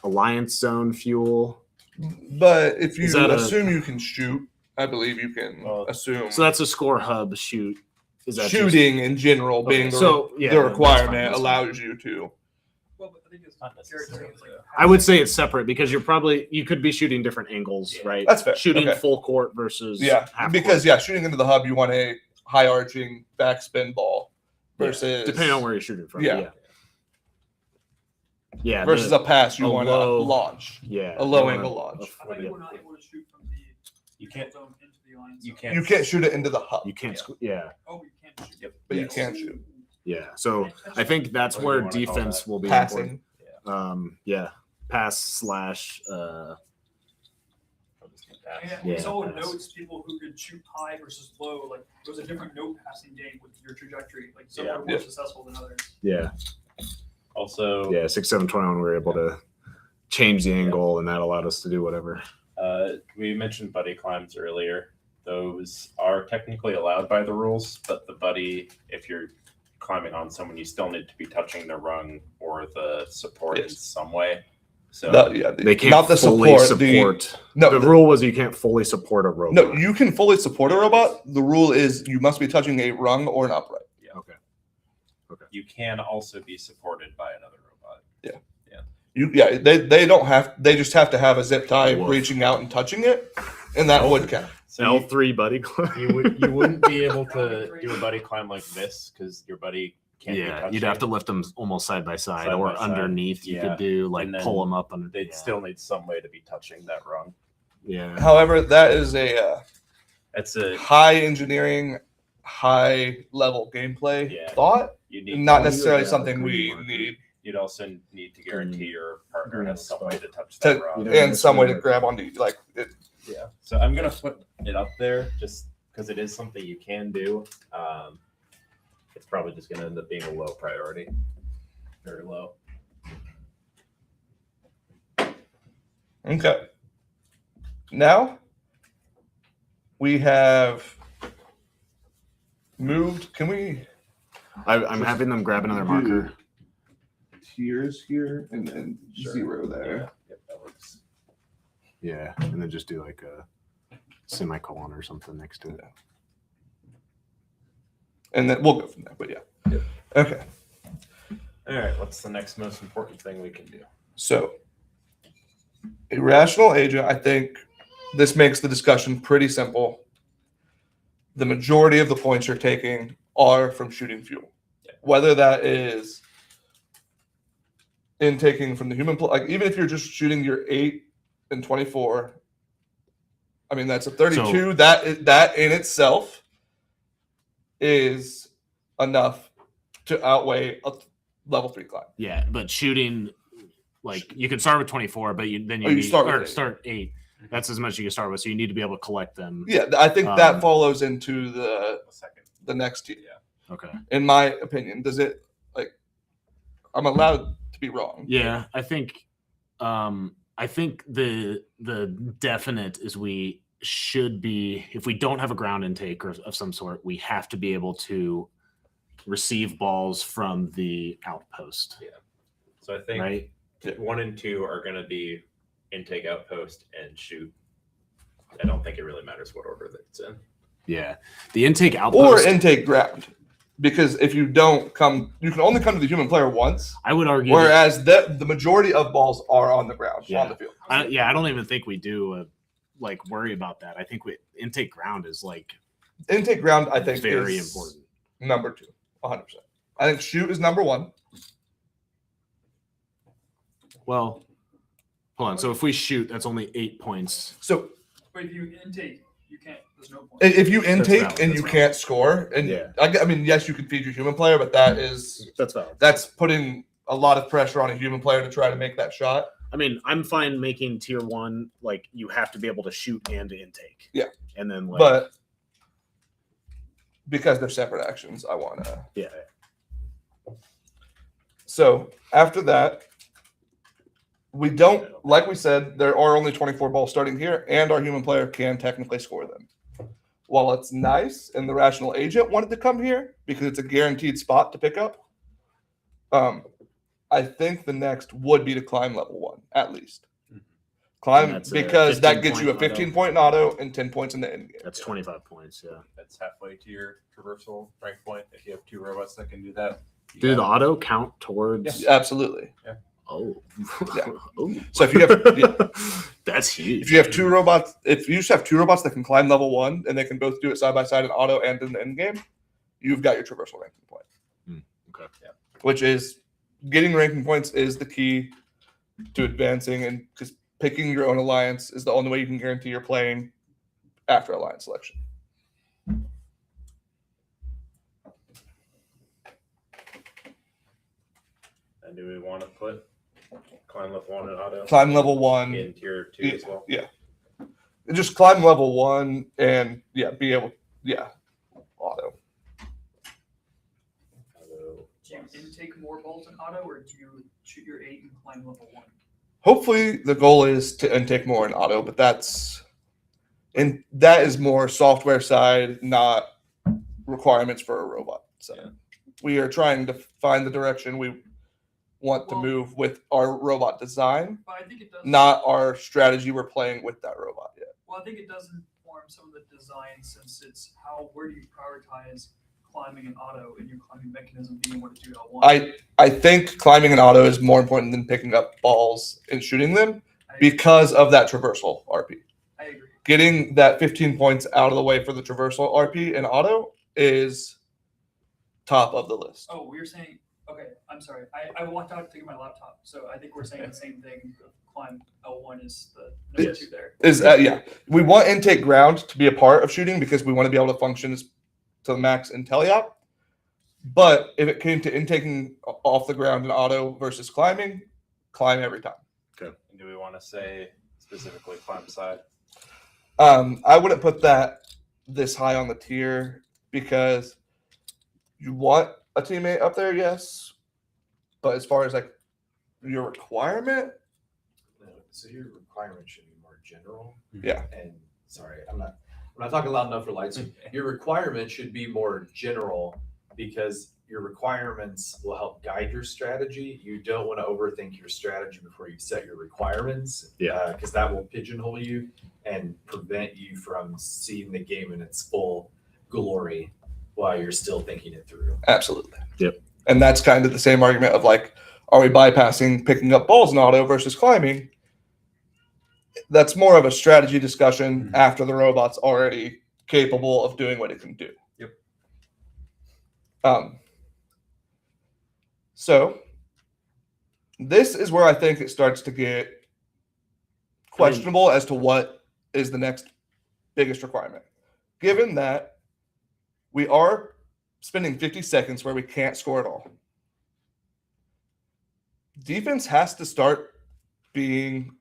alliance zone fuel. but if you Is that a- assume you can shoot, I believe you can Well, assume. So that's a score hub shoot. Is that just- shooting in general Okay, being so, yeah, the that's requirement fine, that's allows you to. well, but I think it's Not Garrett's necessarily, saying it's like though. I would say it's separate because you could be shooting different angles, Yeah. right? That's fair, Shooting okay. full court versus Yeah, half because court. shooting into the hub, you want a high arching backspin ball versus depending on where you're shooting from. Yeah. Yeah. Yeah. versus the- a pass you a want to low- launch, yeah, a low you wanna- angle launch. I thought you were not able to shoot from the You can't. zone into the alliance. You zone. can't. You can't shoot it into the hub, You can't. Yeah. Yeah. Oh, you can't shoot. Yep. but you Yes. can shoot Yeah. So I think that's What do you where wanna call defense that? will be passing. important. Yeah. Pass slash. I'll just get that. And we Yeah, saw pass. notes people who could shoot high versus low. Like it was a different note passing game with your trajectory. Like some Yeah. were more successful than others. Yeah. Also, Yeah. 6, 7, 21. We were able to change the angle, and that allowed us to do whatever. we mentioned buddy climbs earlier. Those are technically allowed by the rules, but the buddy, if you're climbing on someone, you still need to be touching the rung or the support in Yes. some way. So They can't not the fully support. No, The the rule was you can't fully support a robot. no, you can fully support a robot. The rule is you must be touching a rung or an upright. Okay. you can also be supported by another robot. They don't have. They just have to have a zip tie Woof. reaching out and touching it, and that would count. So you, L3 buddy climb. you wouldn't be able to do a buddy climb like this because your buddy can't be Yeah, touching. you'd have to lift them almost side by side, Side or by side. underneath. You Yeah. could do like And then pull them up, and They'd yeah. still need some way to be touching that rung. Yeah. However, that is a That's a high engineering, high level gameplay Yeah. thought, you need. not you necessarily would have something a we green marker. need You'd also need to guarantee your partner green has some way to touch to, that rung. Yeah. and some way to grab onto. Like it, Yeah. So I'm gonna put it up there just because it is something you can do. It's probably just gonna end up being a low priority. Very low. okay. Now we have moved. Can we? I'm having them grab another marker. Tiers here and then Sure. 0 there. Yeah. Yep, that works. Yeah, and then just do like a semicolon or something next to it. And then we'll go from there. But yeah. Yep. Okay. All right, what's the next most important thing we can do? So, a rational agent, I think this makes the discussion pretty simple. The majority of the points you're taking are from shooting fuel. Yeah. Whether that is intaking from the human, like even if you're just shooting your 8 and 24, I mean, that's a 32. So- that in itself is enough to outweigh a level 3 climb. Yeah, but shooting, like you can start with 24, but you you start with 8. start 8. That's as much as you can start with. So you need to be able to collect them. Yeah, I think that follows into the Second. next tier. Okay. In my opinion, does it like? I'm allowed to be wrong. Yeah, I think the definite is we should be, if we don't have a ground intake or of some sort, we have to be able to receive balls from the outpost. Yeah. So I think Right. 1 and 2 are going to be intake, outpost, and shoot. I don't think it really matters what order that it's in. Yeah. The intake Or outpost. intake ground, because if you don't come, you can only come to the human player once. I would argue. Whereas the majority of balls are on the ground, Yeah. on the field. I don't even think we do like worry about that. I think we intake ground is like Intake ground, I think, very is important. number 2, 100%. I think shoot is number 1. Well, hold on. So if we shoot, that's only 8 points. So But if you intake, you can't. There's no point. if you intake valid, and that's you valid. can't score, and Yeah. I mean, yes, you can feed your human player, but that's putting a lot of pressure on a human player to try to make that shot. I mean, I'm fine making tier 1 like you have to be able to shoot and intake. Yeah. And then like But because they're separate actions, I want to. yeah. So after that, we don't, like we said, there are only 24 balls starting here, and our human player can technically score them. While it's nice, and the rational agent wanted to come here because it's a guaranteed spot to pick up, I think the next would be to climb level 1 at least. And Climb that's a because that gets 15 you a point 15-point auto and 10 points in the end game. That's 25 points, yeah. That's halfway to your traversal rank point. If you have 2 robots that can do that. Do the auto count towards Absolutely. Oh. Yeah. Oh. So if you have That's huge. if you have 2 robots, if you just have 2 robots that can climb level 1 and they can both do it side by side in auto and in the end game, you've got your traversal ranking point. Okay. Yeah. Which is getting ranking points is the key to advancing, and because picking your own alliance is the only way you can guarantee you're playing after alliance selection. And do we want to put climb level 1 and auto Climb level 1. in tier 2 as well? Yeah. Just climb level 1 and be able auto. Auto Do you intake more balls in auto, or do you shoot your 8 and climb level 1? Hopefully the goal is to intake more in auto, but that is more software side, not requirements for a robot. So Yeah. we are trying to find the direction we want to Well- move with our robot design, But I think it does. not our strategy we're playing with that robot yet. Well, I think it does inform some of the design, since it's where do you prioritize climbing and auto in your climbing mechanism being able to do it all at once. I think climbing an auto is more important than picking up balls and shooting them I agree. because of that traversal RP. I agree. Getting that 15 points out of the way for the traversal RP and auto is top of the list. Oh, we were saying. Okay, I'm sorry. I walked out to get my laptop, so I think we're saying the same thing. Climb L1 is the number Yes. 2 there. We want intake ground to be a part of shooting because we want to be able to function to the max in teleop. But if it came to intaking off the ground and auto versus climbing, climb every time. And do we want to say specifically climb side? I wouldn't put that this high on the tier because you want a teammate up there, yes. But as far as like your requirement, So your requirement should be more general. Yeah. And sorry, I'm not talking loud enough for lights. Your requirement should be more general because your requirements will help guide your strategy. You don't want to overthink your strategy before you set your requirements. Yeah. Because that will pigeonhole you and prevent you from seeing the game in its full glory while you're still thinking it through. Absolutely. Yep. And that's kind of the same argument of like, are we bypassing picking up balls in auto versus climbing? That's more of a strategy discussion after the robot's already capable of doing what it can do. Yep. So this is where I think it starts to get questionable as to what is the next biggest requirement. Given that we are spending 50 seconds where we can't score at all, defense has to start being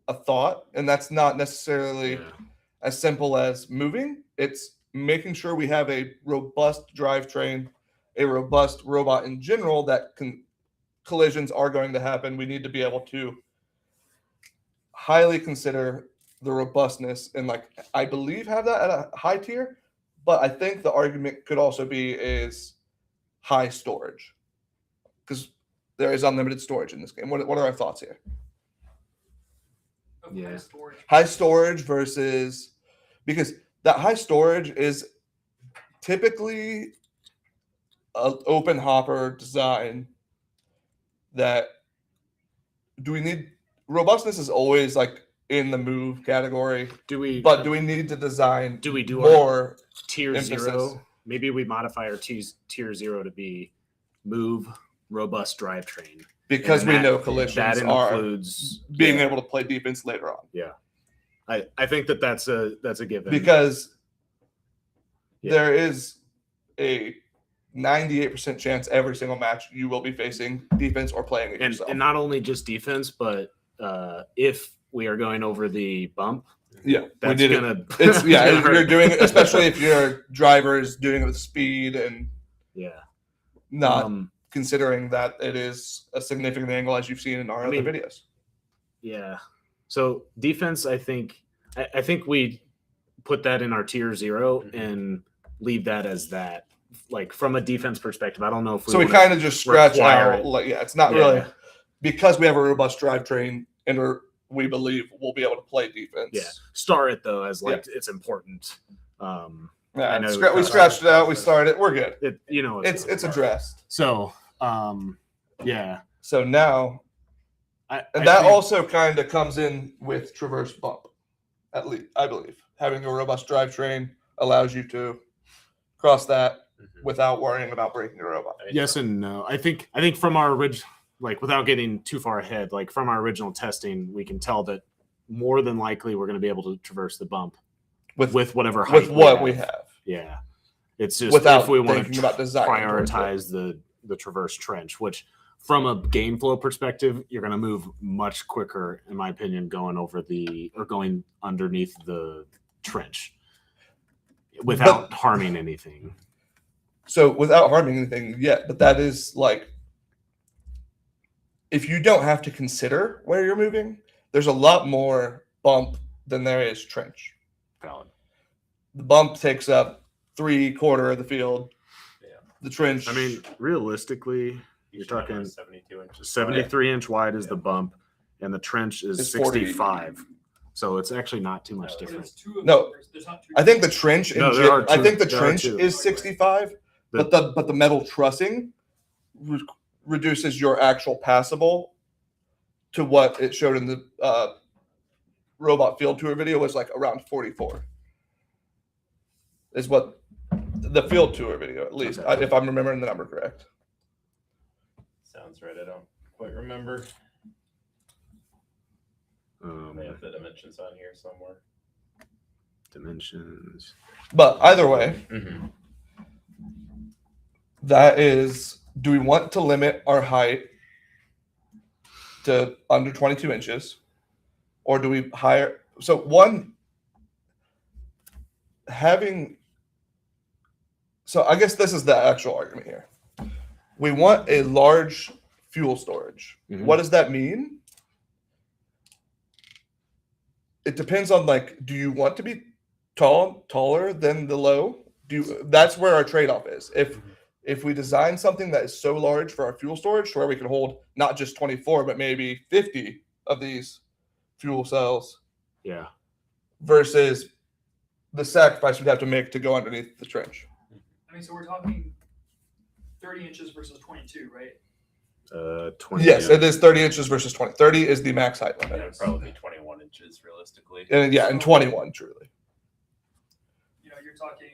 a thought, and that's not necessarily as simple as moving. It's making sure we have a robust drivetrain, a robust robot in general that collisions are going to happen. We need to be able to highly consider the robustness and, like, I believe have that at a high tier, but I think the argument could also be is high storage because there is unlimited storage in this game. What are our thoughts here? Yeah. High storage versus, because that high storage is typically an open hopper design that do we need robustness is always like in the move category. Do we need to design do more our tier emphasis? 0? Maybe we modify our tier 0 to be move robust drivetrain. Because we know collisions that are includes being able to play defense later on. Yeah. I think that's a given. Because there is a 98% chance every single match you will be facing defense or playing it yourself. And not only just defense, but if we are going over the bump, that's you're doing it, especially if your driver is doing it with speed and not considering that it is a significant angle as you've seen in our other videos. Yeah. So defense, I think we put that in our tier 0 and leave that as that. Like from a defense perspective, I don't know if we kind of just scratch out. Like, it's not really because we have a robust drivetrain and we believe we'll be able to play defense. Yeah. Star it though as like it's important. We scratched it out. We started it. We're good. It's addressed. So So now, that also kind of comes in with traverse bump. At least I believe having a robust drivetrain allows you to cross that without worrying about breaking your robot. Yes and no. I think from our original, like without getting too far ahead, like from our original testing, we can tell that more than likely we're going to be able to traverse the bump with whatever height we have. Yeah, it's just without if we want thinking to about designing prioritize the traverse trench, which from a game flow perspective, you're going to move much quicker, in my opinion, going underneath the trench without harming anything. So without harming anything yet, but that is like, if you don't have to consider where you're moving, there's a lot more bump than there is trench. Valid. The bump takes up 3/4 of the field. Yeah. The trench. I mean, realistically, you're talking 72 inches. 73-inch wide is the bump, and the trench is 65. 40. So it's actually not too much different. No, I think the trench. I think the trench is 65, but the metal trussing reduces your actual passable to what it showed in the robot field tour video was like around 44. Is what the field tour video, at least, if I'm remembering the number correct. Sounds right. I don't quite remember. They have the dimensions on here somewhere. Dimensions. But either way, that is, do we want to limit our height to under 22 inches? Or do we hire? So so I guess this is the actual argument here. We want a large fuel storage. What does that mean? it depends on like, do you want to be taller than the low? That's where our trade-off is. If we design something that is so large for our fuel storage to where we can hold not just 24, but maybe 50 of these fuel cells. Yeah. Versus the sacrifice we'd have to make to go underneath the trench. I mean, so we're talking 30 inches versus 22, right? 20. Yes, it is 30 inches versus 20. 30 is the max height limit. It'd probably be 21 inches realistically. And yeah, and 21 truly. You know, you're talking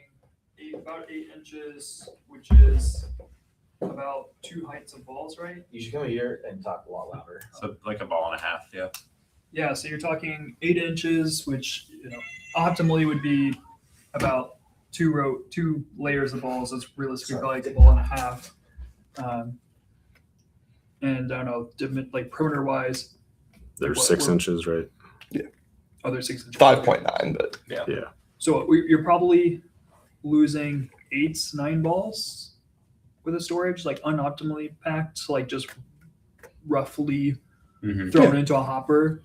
about 8 inches, which is about 2 heights of balls, right? You should come here and talk a lot louder. So like a ball and a half, yeah. Yeah, so you're talking 8 inches, which optimally would be about 2 layers of balls. That's realistically probably like a ball and a half. And I don't know, like perimeter wise, They're 6 inches, right? Yeah. Oh, they're 6 inches. 5.9, but yeah. So you're probably losing 8, 9 balls with a storage, like unoptimally packed, like just roughly thrown into a hopper.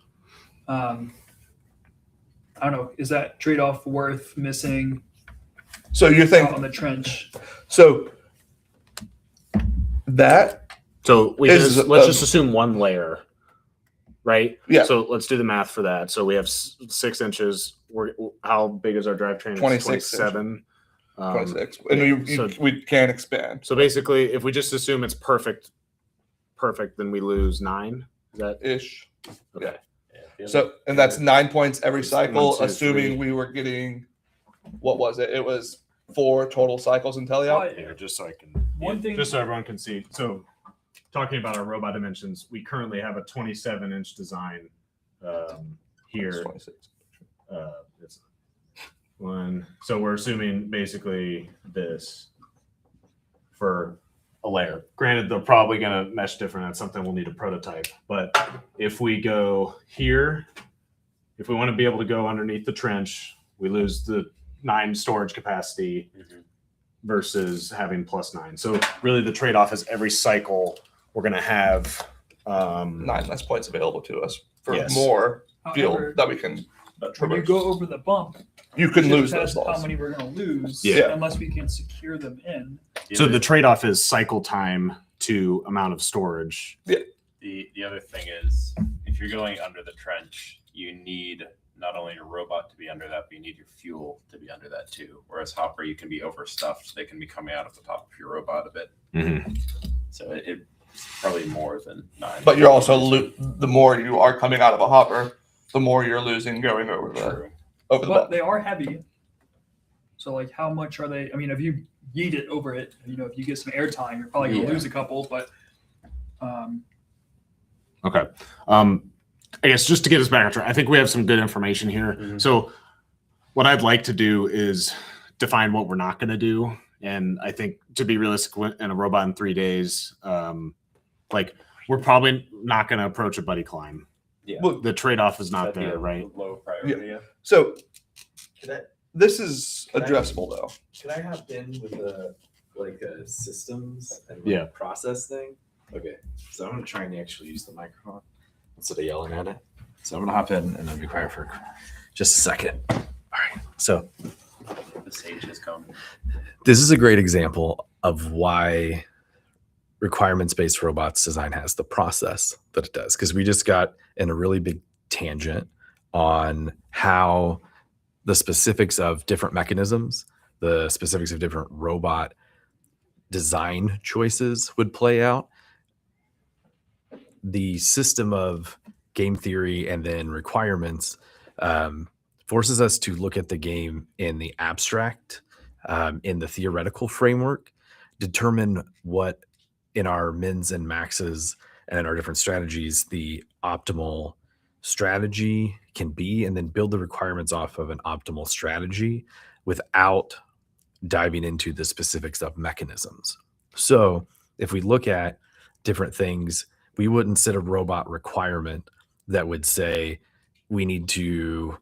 I don't know. Is that trade-off worth missing? So you think on the trench? So that. So let's just assume 1 layer, right? Yeah. So let's do the math for that. So we have 6 inches. How big is our drivetrain? 27. 26. And yeah, we can expand. So basically, if we just assume it's perfect, then we lose 9. Is that ish? Okay. Yeah. So, and that's 9 points every cycle, 1, 2, assuming 3. we were getting, what was it? It was 4 total cycles in teleop. Here, just so I can. One thing, Just so everyone can see. So, talking about our robot dimensions, we currently have a 27-inch design here. 26. It's 1. So we're assuming basically this for a layer. Granted, they're probably going to mesh different. That's something we'll need to prototype. But if we go here, if we want to be able to go underneath the trench, we lose the 9 storage capacity versus having +9. So really the trade-off is every cycle we're going to have 9 less points available to us for Yes. more fuel however, that we can when you traverse. go over the bump, You can should lose test those balls. how many we're going to lose, Yeah. unless we can secure them in. So the trade-off is cycle time to amount of storage. The other thing is, if you're going under the trench, you need not only your robot to be under that, but you need your fuel to be under that too. Whereas hopper, you can be overstuffed; they can be coming out of the top of your robot a bit. So it's probably more than 9. But you're also the more you are coming out of a hopper, the more you're losing going over the But bump. they are heavy. So like how much are they? I mean, if you yeet it over it, if you get some air time, you're probably going to lose a couple, but Okay. I guess just to get us back on track, I think we have some good information here. So what I'd like to do is define what we're not going to do. And I think to be realistic in a robot in 3 days, like we're probably not going to approach a buddy climb. Yeah. Well, The trade-off is not That'd be there, a right? Low priority. Yeah. So Can I, this is Can I- addressable though. can I hop in with a systems and Yeah. process thing? Okay, so I'm gonna try and actually use the microphone instead of yelling at it. So I'm gonna hop in and then be quiet for just a second. All right. So The sage has come. this is a great example of why requirements-based robots design has the process that it does, because we just got in a really big tangent on how the specifics of different mechanisms, the specifics of different robot design choices would play out. The system of game theory and then requirements forces us to look at the game in the abstract, in the theoretical framework, determine what in our mins and maxes and our different strategies the optimal strategy can be, and then build the requirements off of an optimal strategy without diving into the specifics of mechanisms. So if we look at different things, we wouldn't set a robot requirement that would say we need to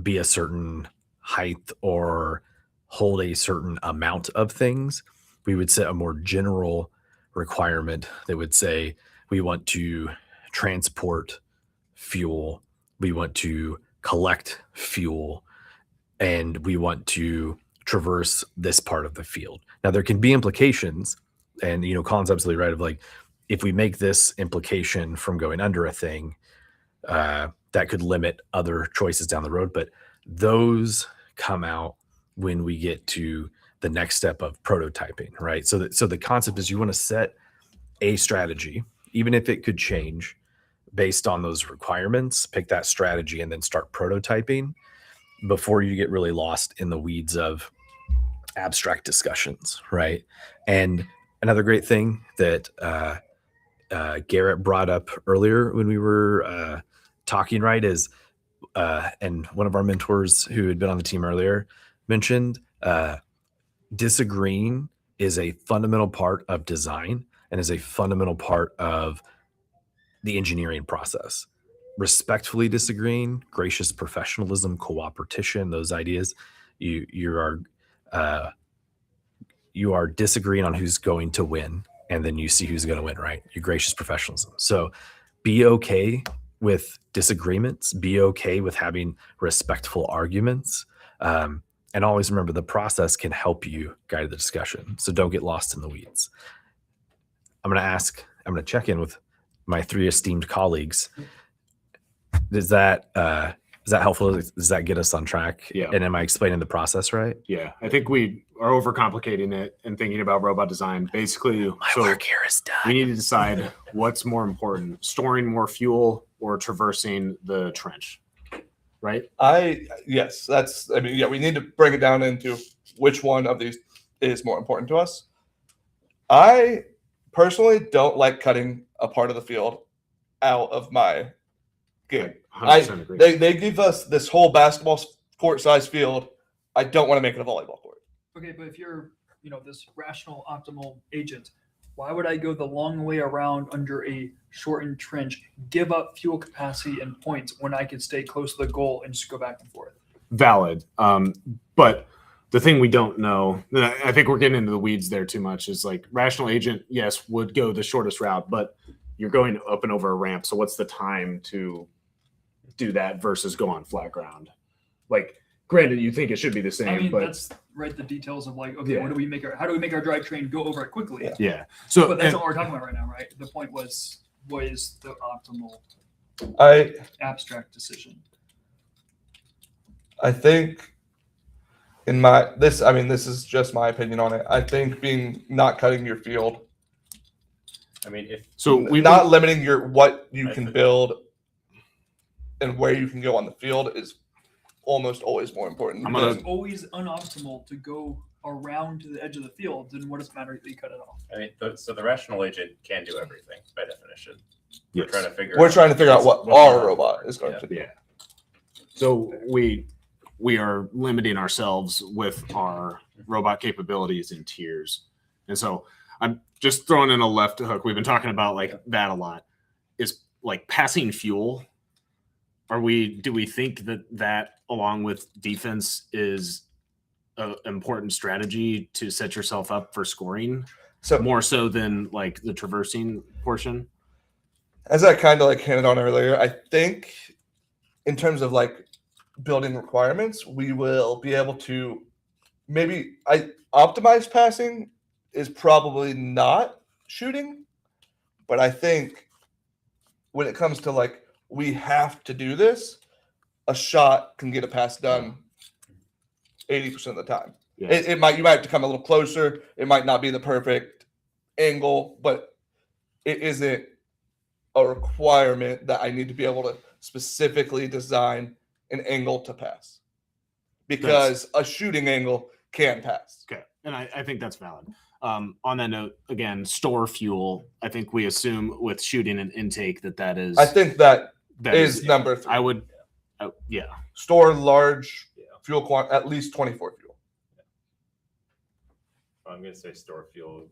be a certain height or hold a certain amount of things. We would set a more general requirement that would say we want to transport fuel, we want to collect fuel, and we want to traverse this part of the field. Now, there can be implications, and Colin's absolutely right, of like, if we make this implication from going under a thing, that could limit other choices down the road. But those come out when we get to the next step of prototyping, right? So the concept is you want to set a strategy, even if it could change based on those requirements, pick that strategy and then start prototyping before you get really lost in the weeds of abstract discussions, right? And another great thing that Garrett brought up earlier when we were talking, right, is and one of our mentors who had been on the team earlier mentioned disagreeing is a fundamental part of design and is a fundamental part of the engineering process. Respectfully disagreeing, gracious professionalism, cooperation, those ideas, you are disagreeing on who's going to win, and then you see who's going to win, right? Your gracious professionalism. So be okay with disagreements, be okay with having respectful arguments, and always remember the process can help you guide the discussion. So don't get lost in the weeds. I'm going to check in with my 3 esteemed colleagues. Is that helpful? Does that get us on track? Yeah. And am I explaining the process right? Yeah, I think we are overcomplicating it and thinking about robot design. Basically, My work here is done. we need to decide what's more important: storing more fuel or traversing the trench. Right? Yes, we need to break it down into which one of these is more important to us. I personally don't like cutting a part of the field out of my game. 100% agree. They give us this whole basketball court size field. I don't want to make it a volleyball court. Okay, but if you're, this rational optimal agent, why would I go the long way around under a shortened trench, give up fuel capacity and points when I could stay close to the goal and just go back and forth? Valid. But the thing we don't know, and I think we're getting into the weeds there too much, is like rational agent, yes, would go the shortest route, but you're going up and over a ramp. So what's the time to do that versus go on flat ground? Like, granted, you think it should be the same, I mean, but that's right. The details of like, okay, Yeah. how do we make our drivetrain go over it quickly? yeah. So But that's not what we're talking about right now, right? The point was, what is the optimal abstract decision? I think this is just my opinion on it. I think not cutting your field. I mean, not limiting what you can build and where you can go on the field is almost always more important. It's always unoptimal to go around to the edge of the field, then what does it matter if you cut it off? I mean, so the rational agent can do everything by definition. Yes. We're trying to figure out what our robot is going to do. Yeah. So we are limiting ourselves with our robot capabilities in tiers. And so I'm just throwing in a left hook. We've been talking about like that a lot. Is like passing fuel. Do we think that along with defense is an important strategy to set yourself up for scoring? So more so than like the traversing portion? As I kind of like hinted on earlier, I think in terms of like building requirements, we will be able to optimize passing is probably not shooting, but I think when it comes to like, we have to do this, a shot can get a pass done 80% of the time. Yeah. You might have to come a little closer. It might not be the perfect angle, but it isn't a requirement that I need to be able to specifically design an angle to pass, because a shooting angle can pass. Okay, and I think that's valid. On that note, again, store fuel. I think we assume with shooting and intake that is. I think that is number 3. I would, store large fuel quantity, at least 24 fuel. I'm going to say store fuel.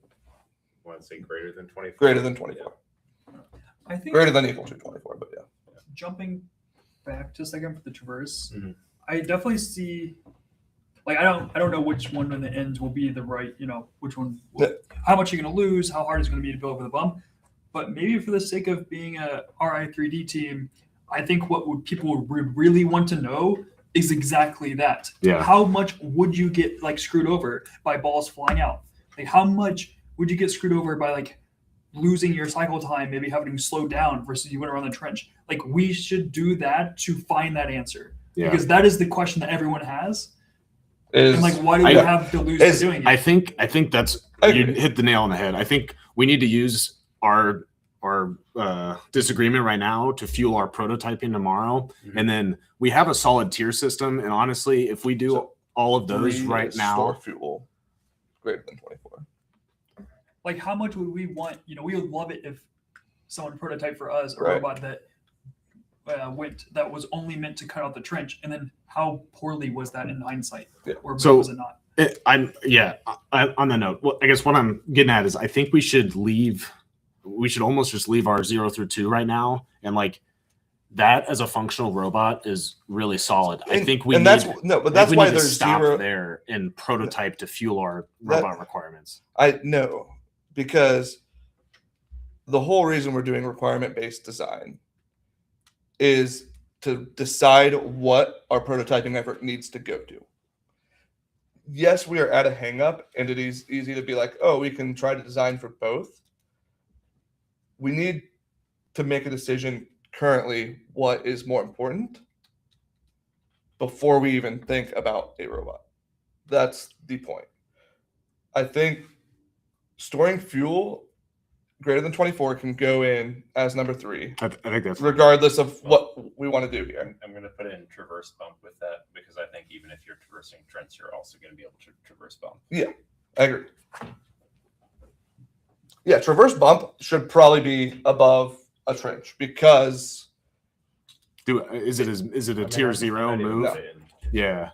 I want to say greater than 24. Greater than 24. Yeah. I think greater than equal to 24, but yeah. Jumping back to a second for the traverse, I definitely see. Like I don't know which one in the ends will be the right, which one, how much you're going to lose, how hard it's going to be to go over the bump. But maybe for the sake of being a Ri3D team, I think what people would really want to know is exactly that. Yeah. How much would you get like screwed over by balls flying out? Like how much would you get screwed over by like losing your cycle time, maybe having to slow down versus you went around the trench? Like we should do that to find that answer. Yeah. Because that is the question that everyone has. Is, and like why do we have to lose by doing it? I think that's you hit the nail on the head. I think we need to use our disagreement right now to fuel our prototyping tomorrow. And then we have a solid tier system. And honestly, if we do all of those right now, store fuel greater than 24. Like how much would we want? You know, we would love it if someone prototyped for us a Right. robot that that was only meant to cut out the trench, and then how poorly was that in hindsight, or So- was it not? on the note, well, I guess what I'm getting at is I think we should almost just leave our 0 through 2 right now. And like that as a functional robot is really solid. I think we that's need why to there's stop 0 there and prototype to fuel our robot requirements. I know, because the whole reason we're doing requirement-based design is to decide what our prototyping effort needs to go to. Yes, we are at a hang-up, and it is easy to be like, oh, we can try to design for both. We need to make a decision currently what is more important before we even think about a robot. That's the point. I think storing fuel greater than 24 can go in as number 3. I think that's regardless of what we want to do here. I'm going to put in traverse bump with that because I think even if you're traversing trench, you're also going to be able to traverse bump. Yeah, I agree. Yeah, traverse bump should probably be above a trench because is it a tier 0 move? No. Yeah.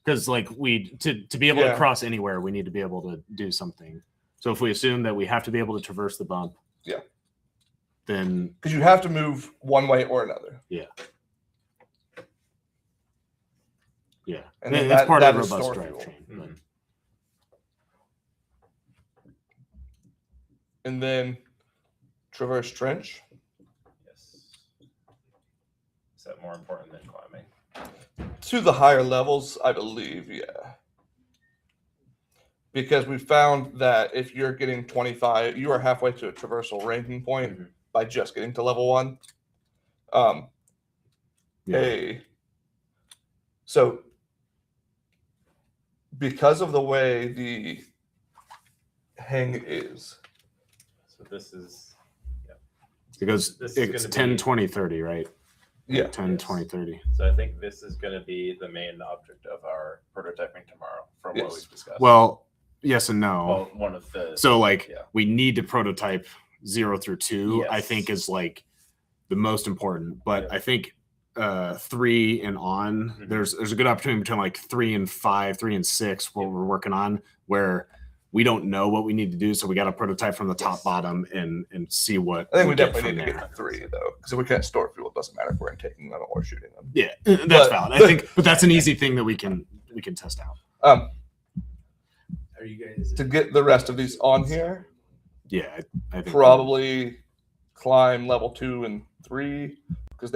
Because like to be able Yeah. to cross anywhere, we need to be able to do something. So if we assume that we have to be able to traverse the bump, yeah, then because you have to move one way or another. Yeah. Yeah. And Yeah, then that's part of that the is robust store fuel. drivetrain. And then traverse trench. Yes. Is that more important than climbing? To the higher levels, I believe, yeah. Because we found that if you're getting 25, you are halfway to a traversal ranking point by just getting to level 1. So because of the way the hang is. So this is, Because This is it's gonna 10, be- 20, 30, right? Yeah. 10, Yes. 20, 30. so I think this is going to be the main object of our prototyping tomorrow from what Yes. we've discussed. Well, yes and no. Well, one of the So like yeah. we need to prototype 0 through 2, I Yes. think is like the most important. But I think 3 and on, there's a good opportunity between like 3 and 5, 3 and 6, what we're working on, where we don't know what we need to do. So we got to prototype from the top bottom and see what I think we get definitely from need to there. get to 3 though, because if we can't store fuel, it doesn't matter if we're taking them or shooting them. Yeah, that's valid. I think, but that's an easy thing that we can test out. Are you guys To get the rest of these on here, Yeah, I think probably climb level 2 and 3 because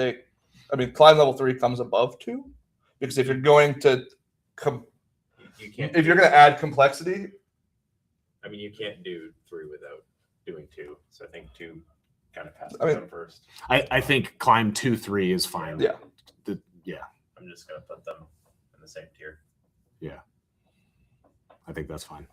climb level 3 comes above 2 because if you're going to You can't. if you're going to add complexity, I mean, you can't do 3 without doing 2. So I think 2 kind of has to I mean- come first. I think climb 2, 3 is fine. Yeah. Yeah, I'm just going to put them in the same tier. I think that's fine.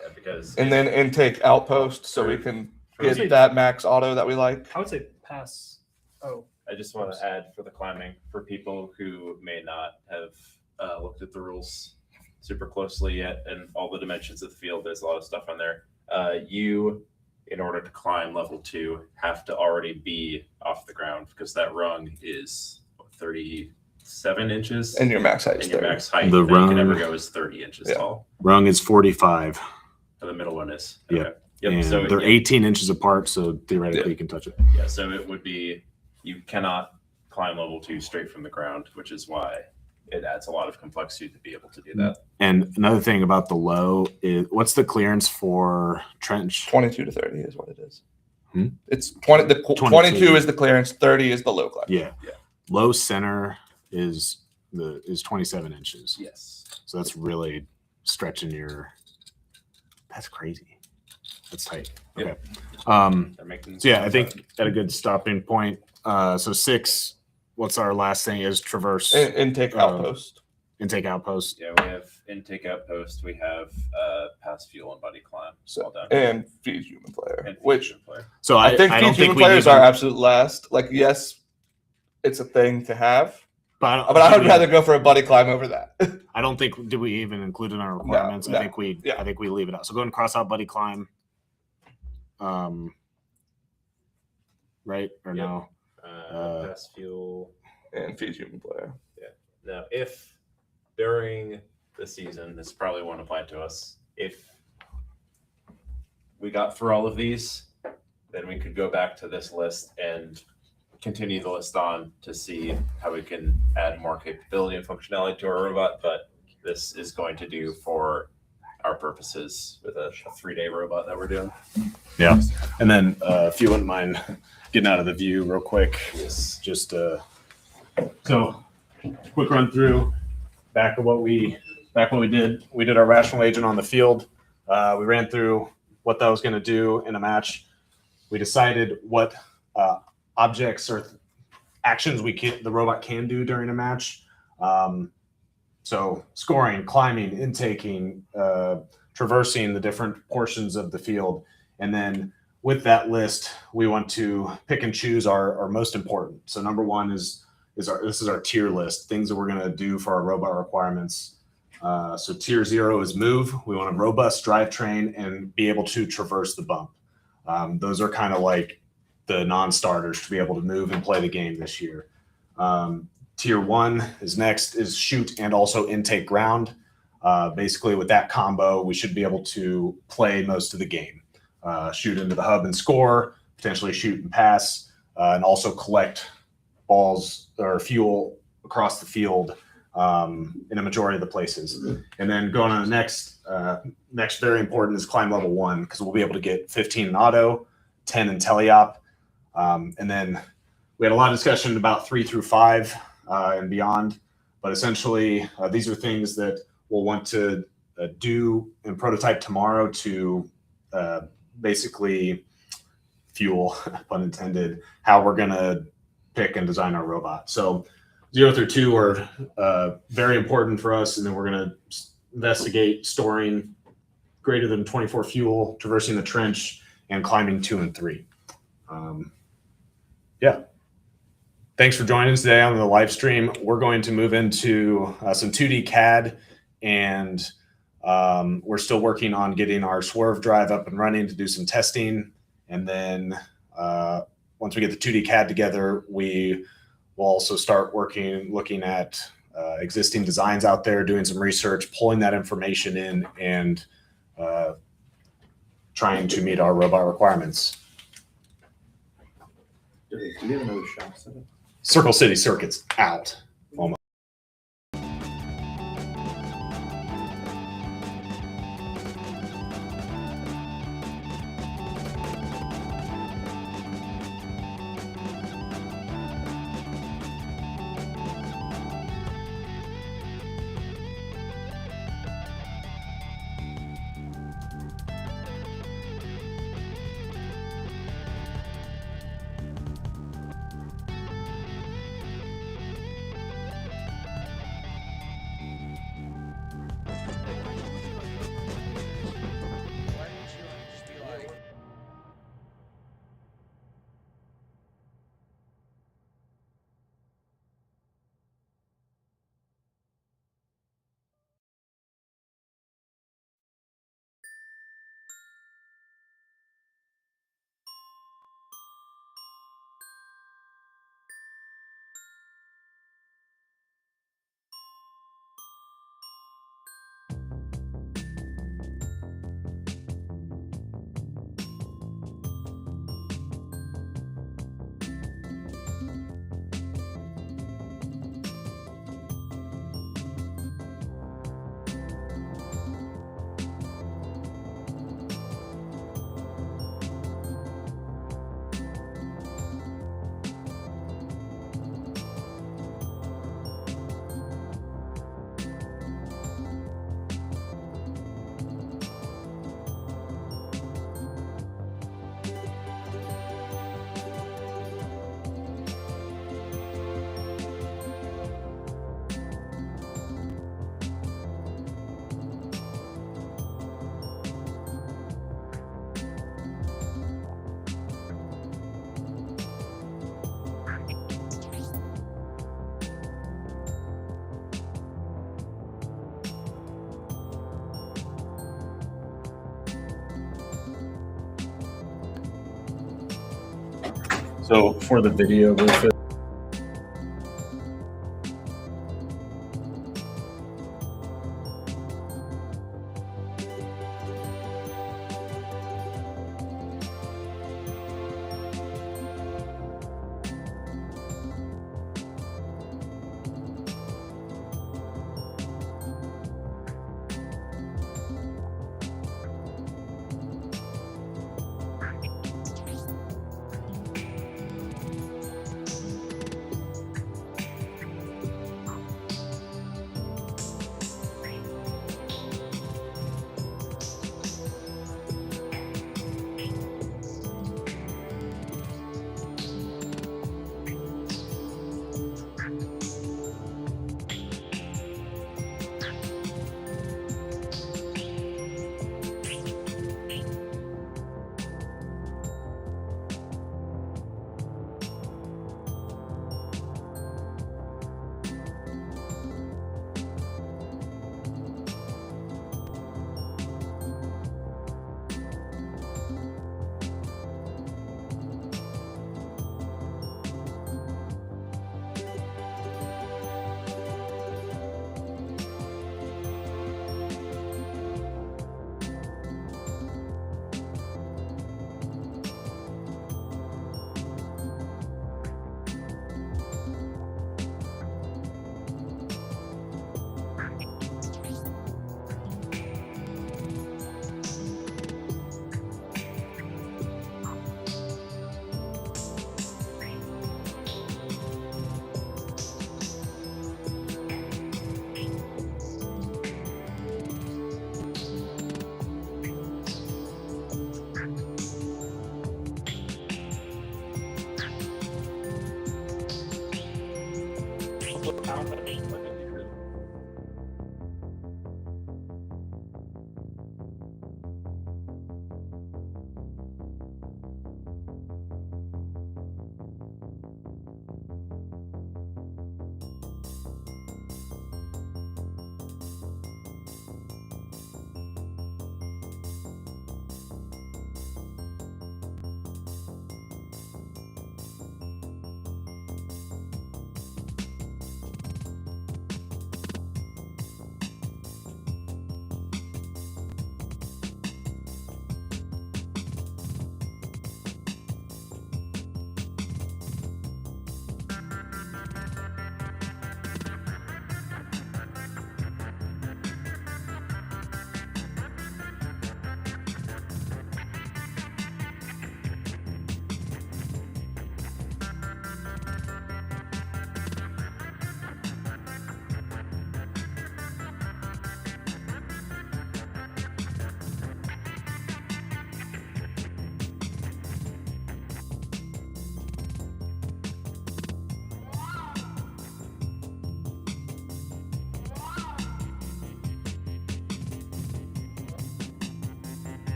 Yeah, because and then intake outpost so we can get that max auto that we like. I would say pass. Oh, I just want to add for the climbing for people who may not have looked at the rules super closely yet and all the dimensions of the field. There's a lot of stuff on there. You, in order to climb level 2, have to already be off the ground because that rung is 37 inches. And your max height is And your 30. max height The that you can rung- ever go is 30 inches Yeah. tall. Rung is 45. And the middle one is. Yeah. Okay. Yep. And So they're yeah. 18 inches apart, so theoretically you can touch it. Yeah, so it would be, you cannot climb level 2 straight from the ground, which is why it adds a lot of complexity to be able to do that. And another thing about the low is what's the clearance for trench? 22 to 30 is what it is. It's 20. The 22. 22 is the clearance. 30 is the low climb. Yeah. Low center is 27 inches. Yes. So that's really stretching your. That's crazy. That's tight. Okay. They're making So yeah, I think at a good stopping point. So 6. What's our last thing? Is traverse Intake outpost. Intake outpost. Yeah, we have intake outpost. We have pass fuel and buddy climb. So, All done. and feed human player, And which fusion player. So I think I feed don't human think we players even- are absolute last. Like, yes, it's a thing to have, But but I would rather go for a buddy climb over that. I don't think did we even include in our requirements. No. I think we leave it out. So go and cross out buddy climb. Right or Yep. no? Pass fuel. And feed human player. Now, if during the season, this probably won't apply to us. If we got through all of these, then we could go back to this list and continue the list on to see how we can add more capability and functionality to our robot. But this is going to do for our purposes with a 3-day robot that we're doing. Yeah. And then if you wouldn't mind getting out of the view real quick. Yes. Just so quick run through back when we did. We did our rational agent on the field. We ran through what that was going to do in a match. We decided what objects or actions the robot can do during a match. So scoring, climbing, intaking, traversing the different portions of the field. And then with that list, we want to pick and choose our most important. So number 1 this is our tier list, things that we're going to do for our robot requirements. So tier 0 is move. We want a robust drivetrain and be able to traverse the bump. Those are kind of like the non-starters to be able to move and play the game this year. Tier 1 is shoot and also intake ground. Basically with that combo, we should be able to play most of the game. Shoot into the hub and score, potentially shoot and pass, and also collect balls or fuel across the field in a majority of the places. And then going on the next very important is climb level 1, because we'll be able to get 15 in auto, 10 in teleop. And then we had a lot of discussion about 3 through 5 and beyond. But essentially, these are things that we'll want to do and prototype tomorrow to basically fuel, pun intended, how we're going to pick and design our robot. So 0 through 2 are very important for us. And then we're going to investigate storing greater than 24 fuel, traversing the trench, and climbing 2 and 3. Yeah. Thanks for joining us today on the live stream. We're going to move into some 2D CAD, and we're still working on getting our swerve drive up and running to do some testing. And then once we get the 2D CAD together, we will also start looking at existing designs out there, doing some research, pulling that information in, and trying to meet our robot requirements. Do we have another shop set up? Circle City Circuits out. Almost. So for the video, Rufus,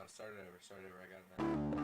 Start it over. I got it now.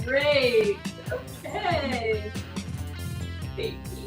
Great. Okay. Baby.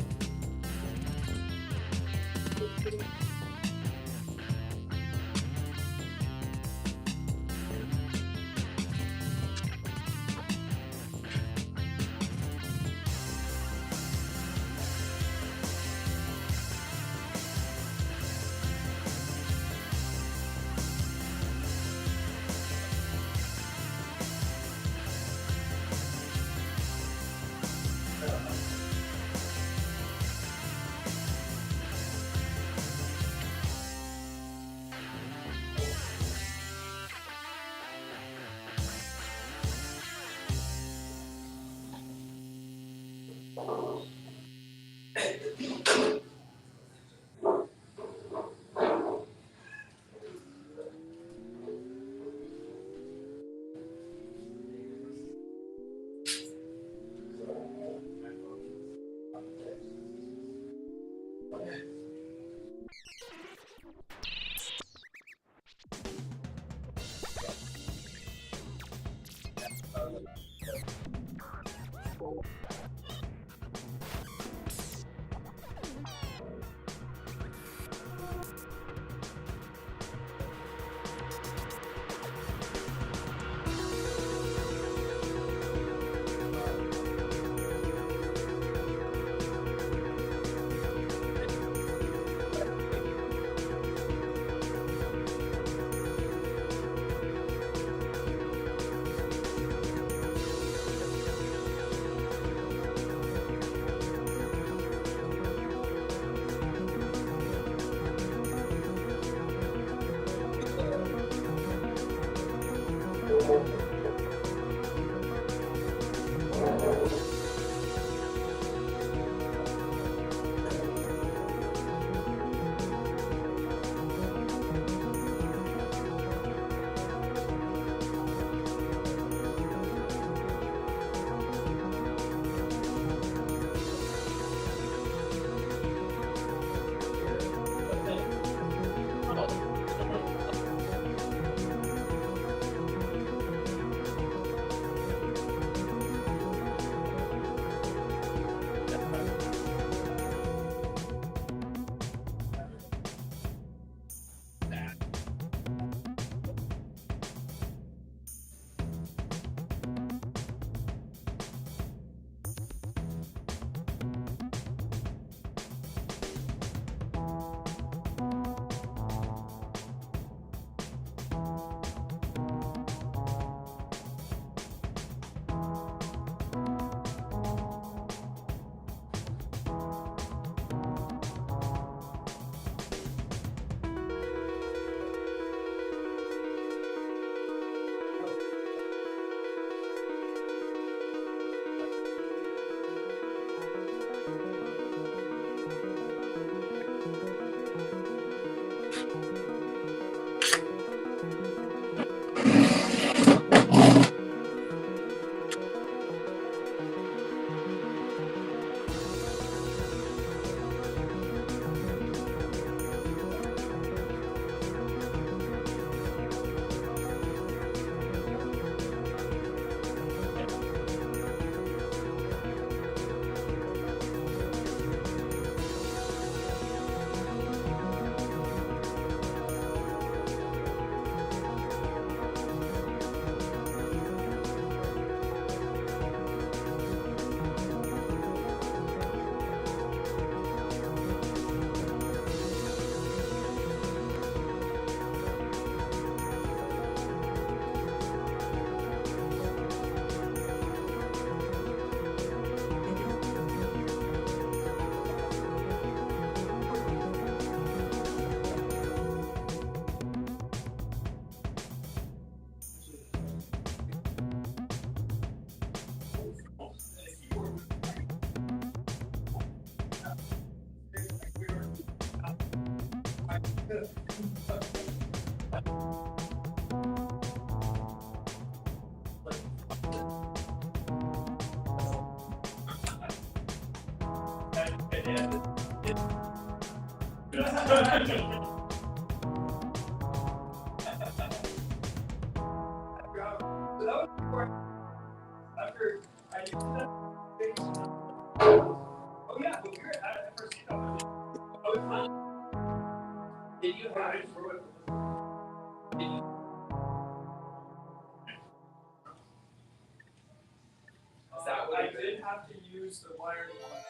I did have to use the wired one.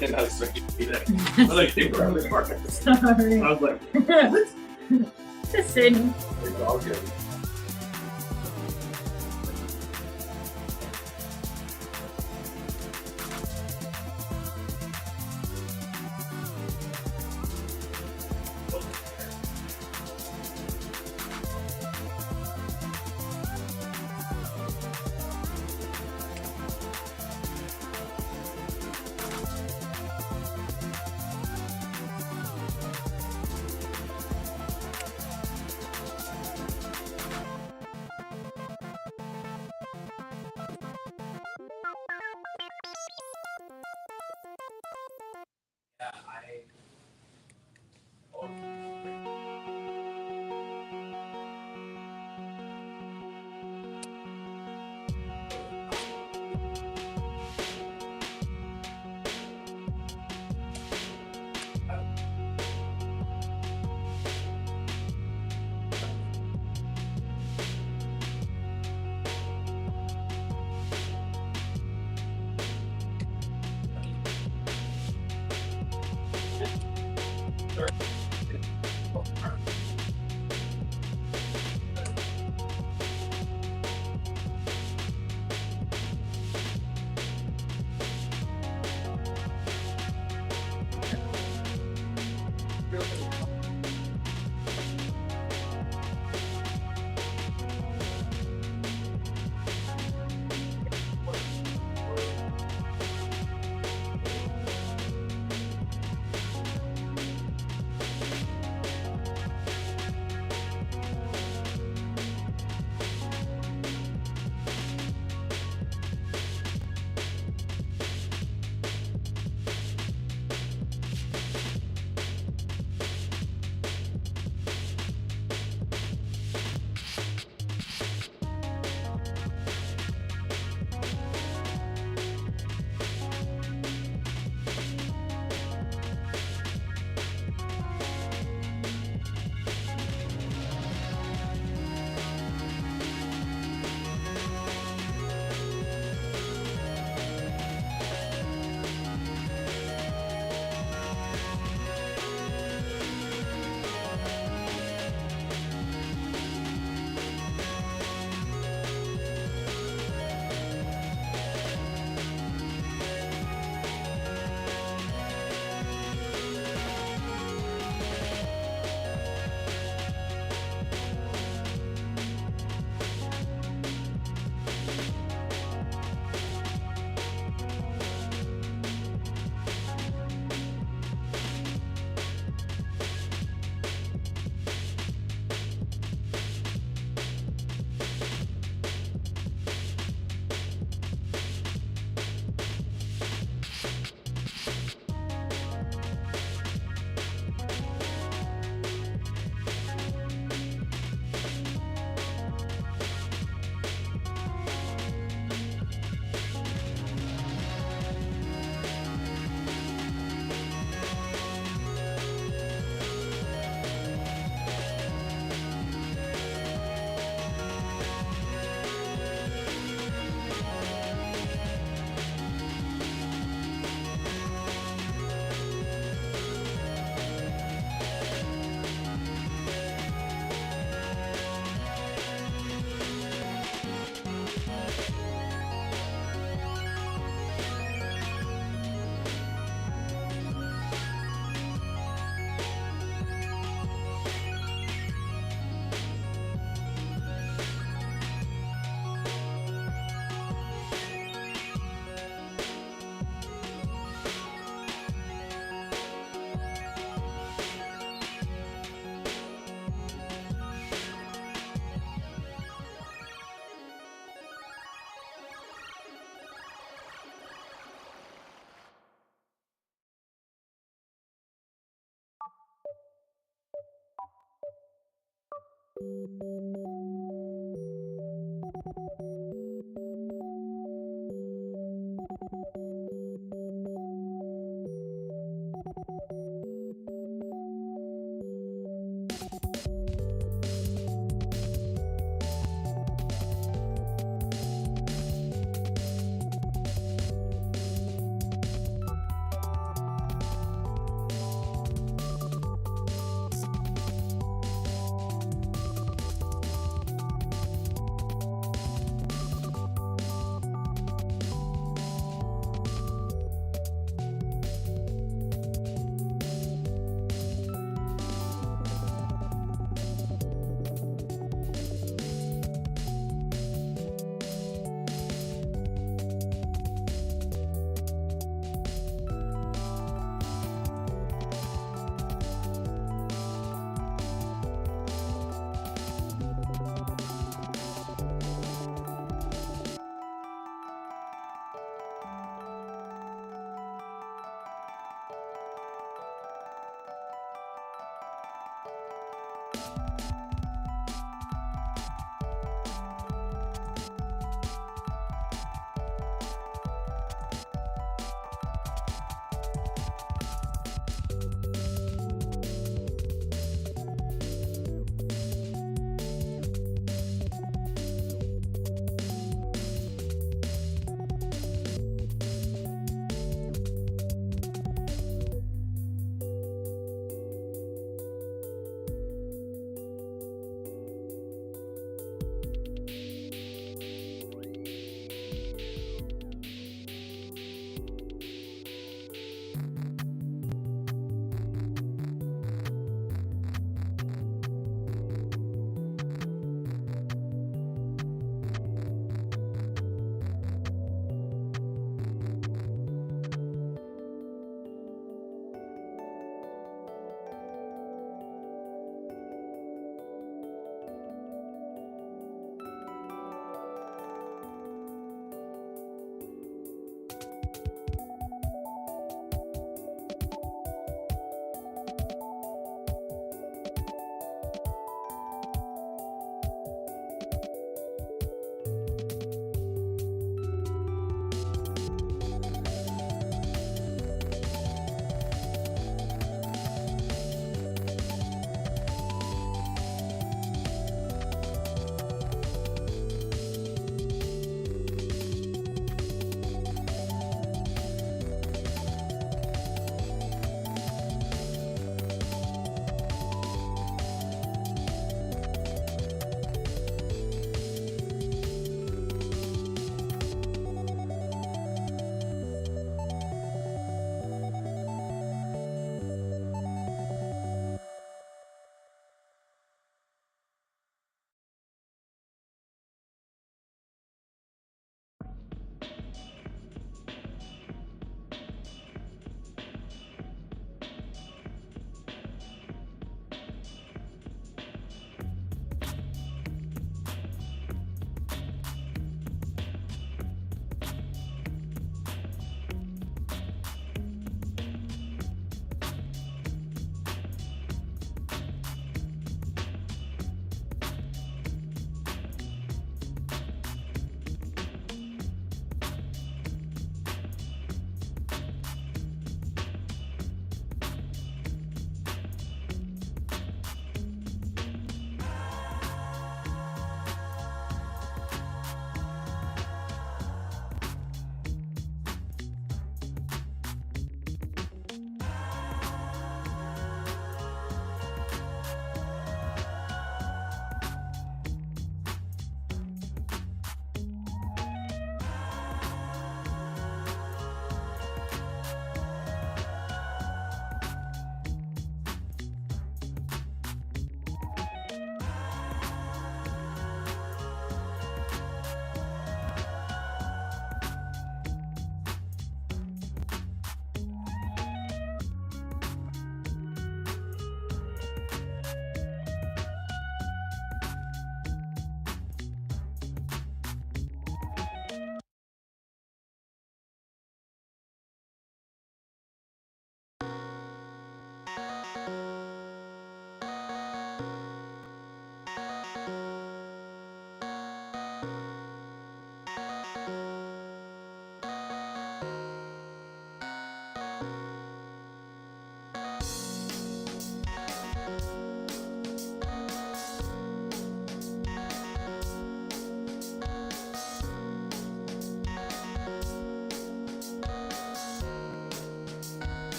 And I was like, I was like, they were on the market. Sorry. I was like, what? Listen. It's all good.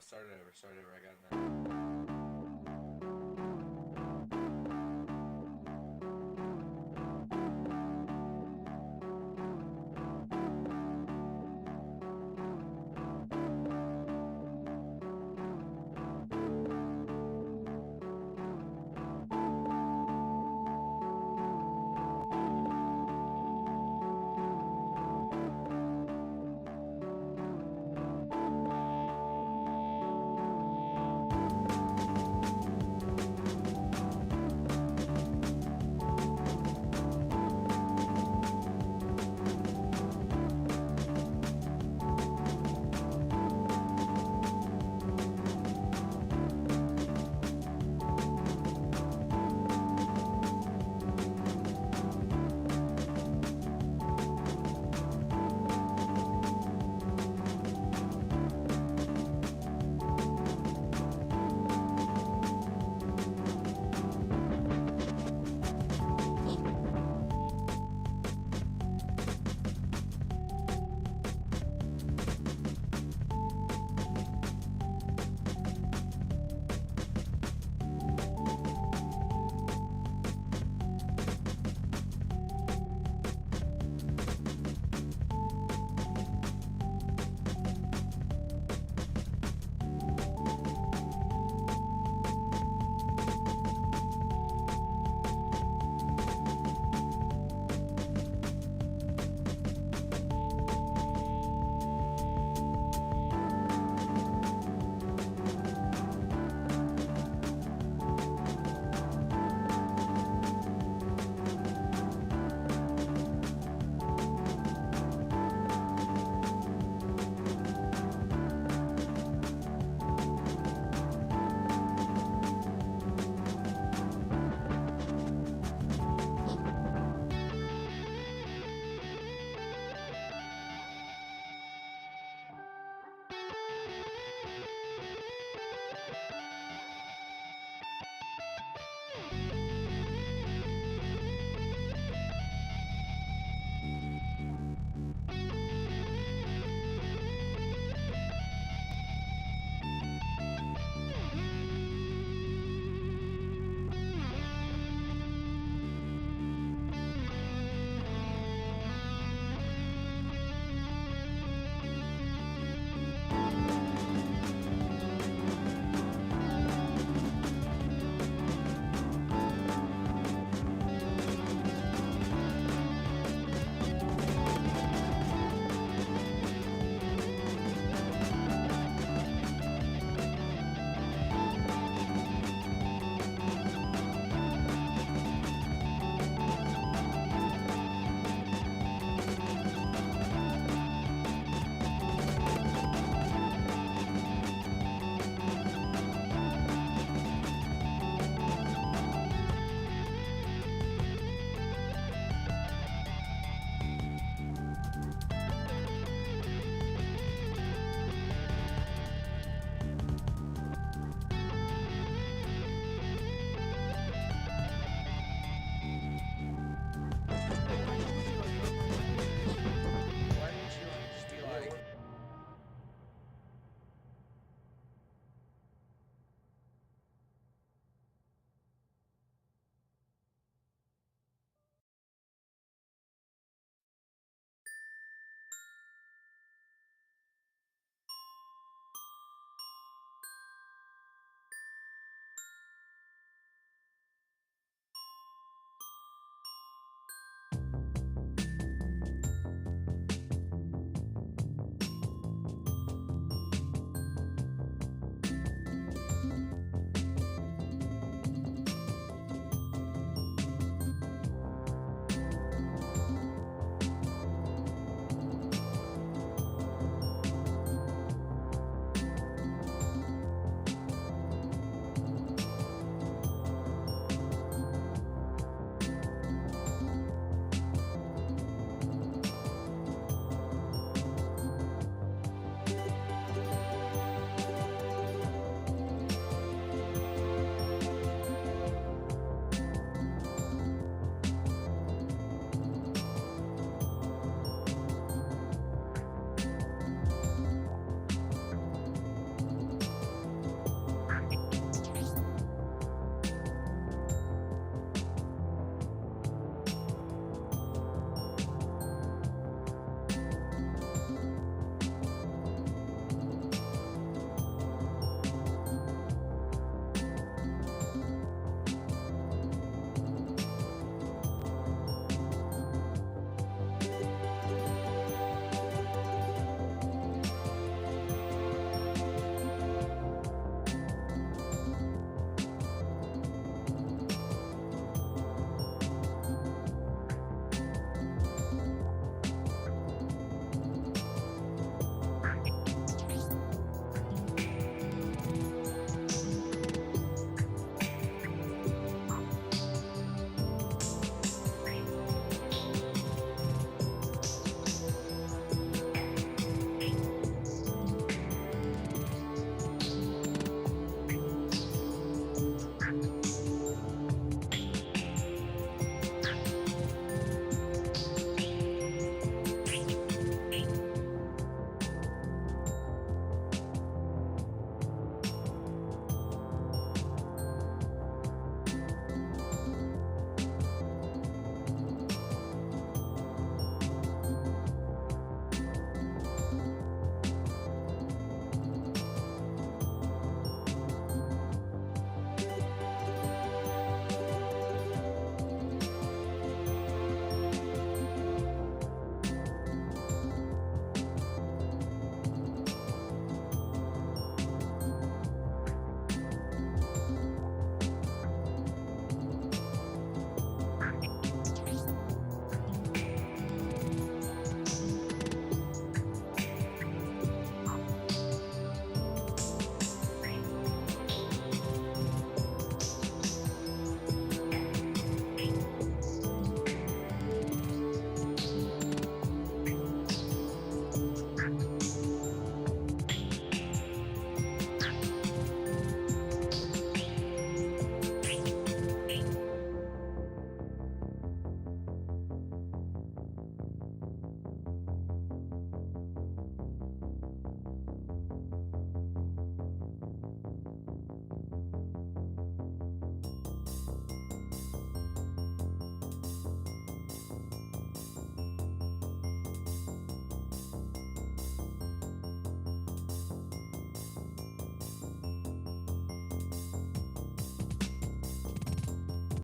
Start it over. I got it now.